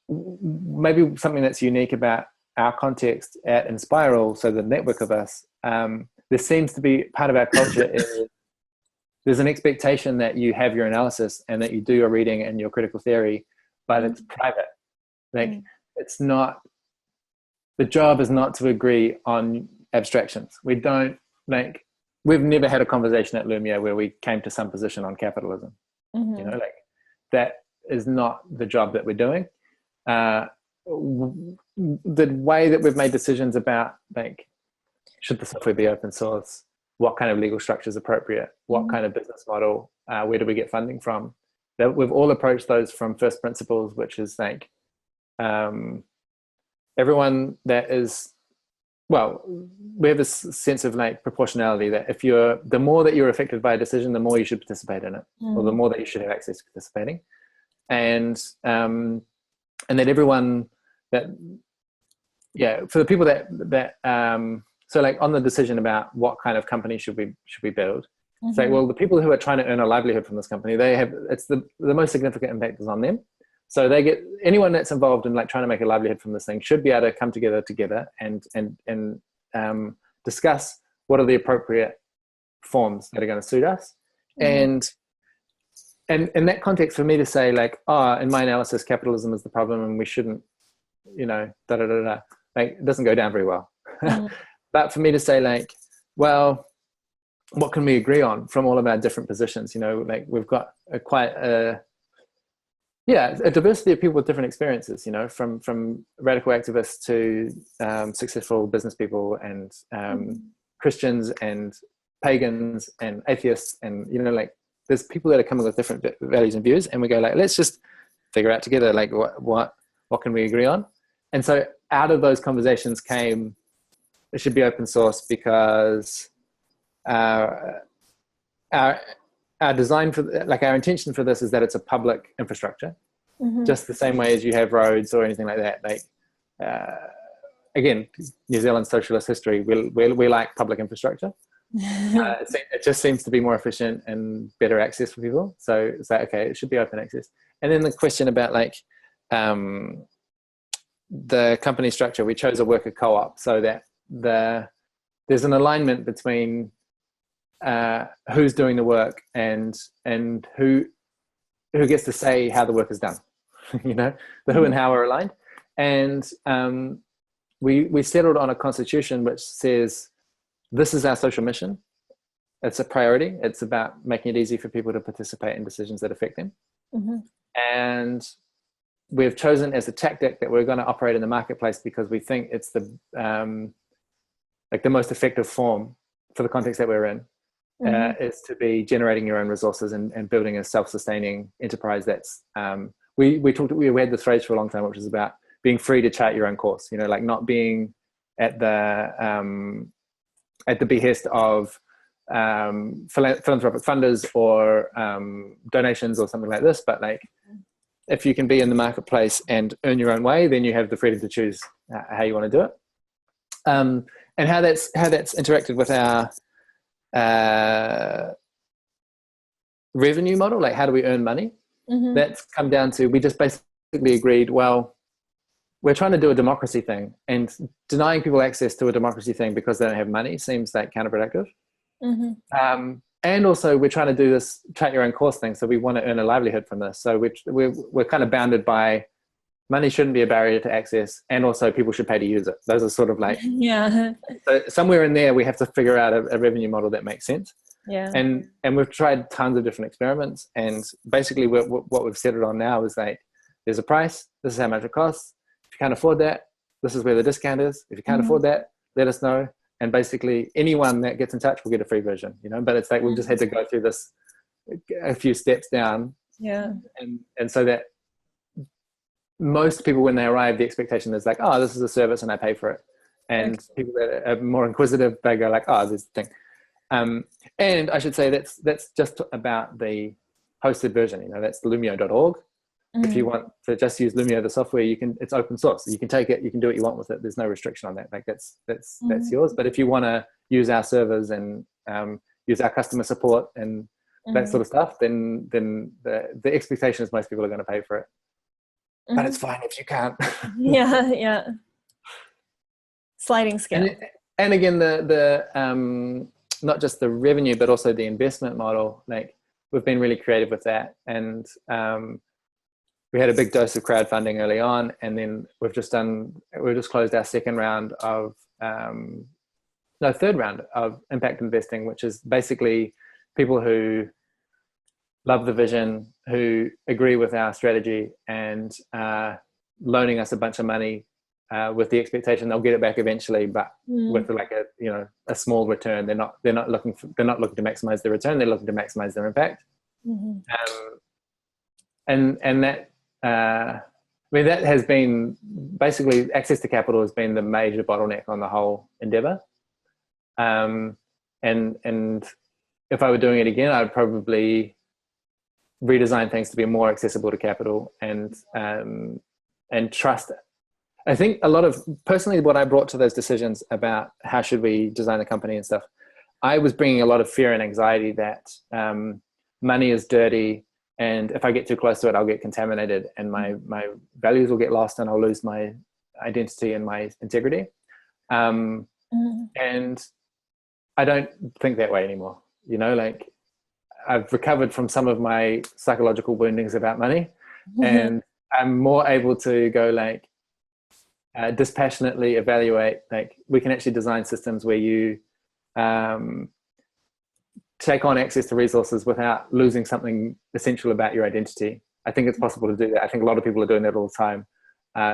maybe something that's unique about our context at Inspiral, so the network of us, there seems to be part of our culture is there's an expectation that you have your analysis and that you do your reading and your critical theory, but it's private. Like it's not, the job is not to agree on abstractions. We don't, like, we've never had a conversation at Lumiere where we came to some position on capitalism. You know, like that is not the job that we're doing. The way that we've made decisions about, like, should the software be open source, what kind of legal structure is appropriate, what kind of business model, where do we get funding from, that we've all approached those from first principles, which is like everyone that is, well, we have this sense of like proportionality, that if you're, the more that you're affected by a decision, the more you should participate in it, or the more that you should have access to participating. And that everyone that, yeah, for the people that so like on the decision about what kind of company should we build, say, well, the people who are trying to earn a livelihood from this company, they have, it's the most significant impact is on them. So they get, anyone that's involved in like trying to make a livelihood from this thing should be able to come together and discuss what are the appropriate forms that are going to suit us. And in that context, for me to say like, oh, in my analysis, capitalism is the problem and we shouldn't, you know, like it doesn't go down very well. But for me to say like, well, what can we agree on from all of our different positions? You know, like we've got a diversity of people with different experiences, you know, from radical activists to successful business people and Christians and pagans and atheists, and, you know, like there's people that are coming with different values and views, and we go like, let's just figure out together like what can we agree on. And so out of those conversations came, it should be open source because our design for, like, our intention for this is that it's a public infrastructure, just the same way as you have roads or anything like that. Like, again, New Zealand socialist history, we like public infrastructure. It just seems to be more efficient and better access for people. So it's like, okay, it should be open access. And then the question about like the company structure, we chose a worker co-op so that there's an alignment between who's doing the work and who gets to say how the work is done. You know, the who and how are aligned. And we settled on a constitution which says this is our social mission. It's a priority. It's about making it easy for people to participate in decisions that affect them. And we've chosen as a tactic that we're going to operate in the marketplace because we think it's the like the most effective form for the context that we're in, is to be generating your own resources and building a self-sustaining enterprise. That's we had this phrase for a long time, which is about being free to chart your own course, you know, like not being at the behest of philanthropic funders or donations or something like this, but like if you can be in the marketplace and earn your own way, then you have the freedom to choose how you want to do it. And how that's interacted with our revenue model, like how do we earn money? That's come down to, we just basically agreed, well, we're trying to do a democracy thing, and denying people access to a democracy thing because they don't have money seems like counterproductive. And also we're trying to do this chart your own course thing, so we want to earn a livelihood from this. So we're kind of bounded by money shouldn't be a barrier to access, and also people should pay to use it. Those are sort of like, so somewhere in there we have to figure out a revenue model that makes sense. And we've tried tons of different experiments, and basically what we've settled on now is like, there's a price, this is how much it costs. If you can't afford that, this is where the discount is. If you can't afford that, let us know. And basically anyone that gets in touch will get a free version, you know, but it's like, we've just had to go through this a few steps down. And so that most people, when they arrive, the expectation is like, oh, this is a service and I pay for it. And Okay. people that are more inquisitive, they go like, oh, this thing. And I should say that's just about the hosted version. You know, that's lumio.org. If you Mm, want to just use Lumio, the software, you can. It's open source. You can take it. You can do what you want with it. There's no restriction on that. Like that's mm, yours. But if you want to use our servers and use our customer support and that mm, sort of stuff, then the expectation is most people are going to pay for it. But it's mm. fine if you can't. Yeah, yeah. Sliding and scale. it, and again, the not just the revenue, but also the investment model. Like we've been really creative with that, and we had a big dose of crowdfunding early on, and then we've just closed our second round of third round of impact investing, which is basically people who love the vision, who agree with our strategy, and loaning us a bunch of money with the expectation they'll get it back eventually, but Mm, with like a small return. They're not looking to maximize their return. They're looking to maximize their impact. mhm, And that I mean that has been basically access to capital has been the major bottleneck on the whole endeavor. And if I were doing it again, I'd probably redesign things to be more accessible to capital and trust. I think a lot of personally what I brought to those decisions about how should we design a company and stuff, I was bringing a lot of fear and anxiety that money is dirty, and if I get too close to it, I'll get contaminated, and my values will get lost, and I'll lose my identity and my integrity. mhm, And I don't think that way anymore. You know, like I've recovered from some of my psychological woundings about money, mhm, and I'm more able to go like dispassionately evaluate. Like we can actually design systems where you um, take on access to resources without losing something essential about your identity. I think it's possible to do that. I think a lot of people are doing that all the time.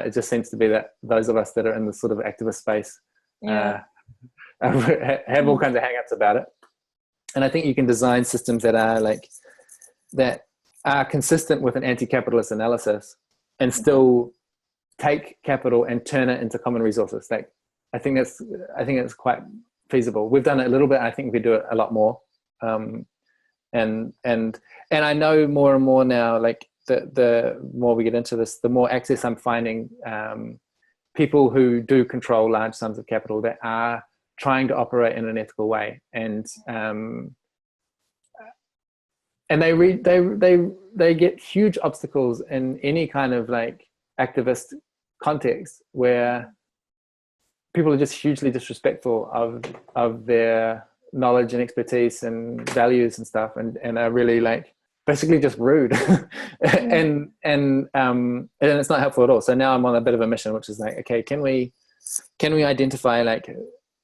It just seems to be that those of us that are in the sort of activist space yeah. uh, have all kinds of hang-ups about it. And I think you can design systems that are consistent with an anti-capitalist analysis and still take capital and turn it into common resources. Like I think it's quite feasible. We've done it a little bit. I think we do it a lot more. And I know more and more now, like the more we get into this, the more access I'm finding, people who do control large sums of capital that are trying to operate in an ethical way, and they get huge obstacles in any kind of like activist context where people are just hugely disrespectful of their knowledge and expertise and values and stuff, and are really like basically just rude. Mm, And it's not helpful at all. So now I'm on a bit of a mission, which is like, okay, can we identify like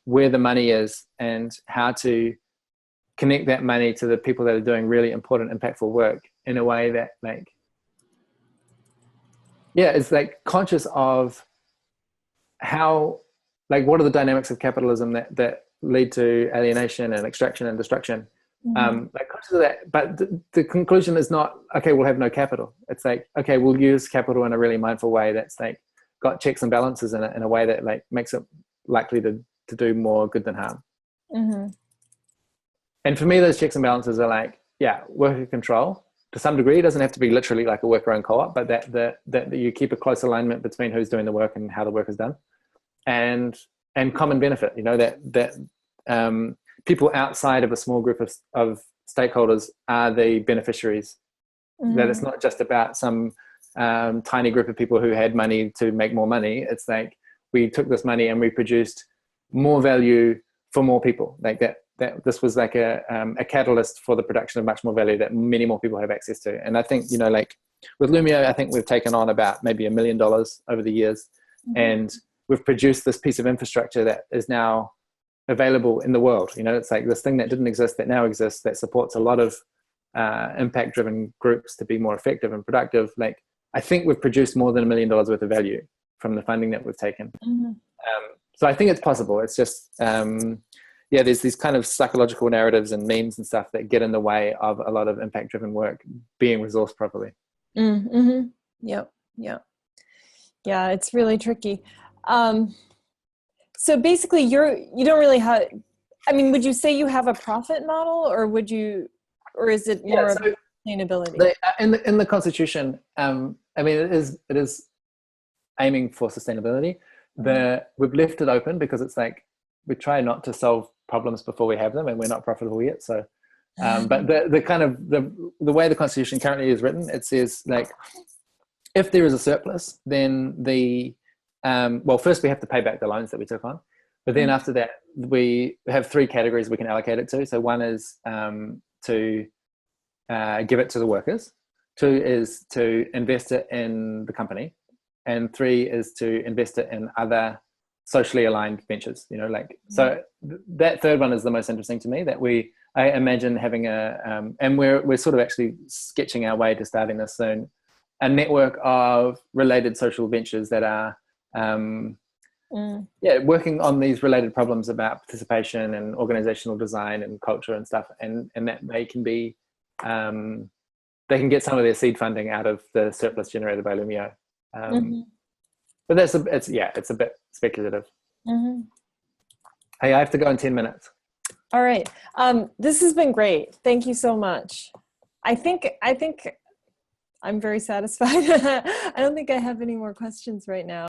where the money is and how to connect that money to the people that are doing really important, impactful work in a way that like, yeah, it's like conscious of how, like, what are the dynamics of capitalism that lead to alienation and extraction and destruction. mhm, Like conscious of that, but the conclusion is not, okay, we'll have no capital. It's like, okay, we'll use capital in a really mindful way that's like got checks and balances in it in a way that like makes it likely to do more good than harm. mhm, And for me, those checks and balances are like, yeah, worker control to some degree. It doesn't have to be literally like a worker-owned co-op, but that you keep a close alignment between who's doing the work and how the work is done, and common benefit. You know, that people outside of a small group of stakeholders are the beneficiaries. That it's mhm, not just about some tiny group of people who had money to make more money. It's like we took this money and we produced more value for more people. Like that this was like a catalyst for the production of much more value that many more people have access to. And I think, you know, like with Lumio, I think we've taken on about maybe $1 million over the years, mhm, and we've produced this piece of infrastructure that is now available in the world. You know, it's like this thing that didn't exist that now exists, that supports a lot of impact driven groups to be more effective and productive. Like I think we've produced more than $1 million worth of value from the funding that we've taken. mhm. So I think it's possible. It's just yeah, there's these kind of psychological narratives and memes and stuff that get in the way of a lot of impact driven work being resourced properly. Mm, mhm. Yep, yep. Yeah, it's really tricky. Um, so basically, you don't really have. I mean, would you say you have a profit model, or would you, or is it Yeah. more So about sustainability? in the Constitution, I mean, it is aiming for sustainability. Mhm. We've left it open because it's like we try not to solve problems before we have them, and we're not profitable yet. So, but the kind of the way the Constitution currently is written, it says like if there is a surplus, then well, first we have to pay back the loans that we took on, but then Mhm. after that, we have three categories we can allocate it to. So one is to give it to the workers, two is to invest it in the company, and three is to invest it in other socially aligned ventures. Like so that third one is the most interesting to me. I imagine having and we're sort of actually sketching our way to starting this soon, a network of related social ventures that are Mm. yeah, working on these related problems about participation and organizational design and culture and stuff, and that they can get some of their seed funding out of the surplus generated by Lumio. Mhm. But it's a bit speculative. Mhm. Hey, I have to go in 10 minutes. All right. This has been great. Thank you so much. I think I'm very satisfied. I don't think I have any more questions right now.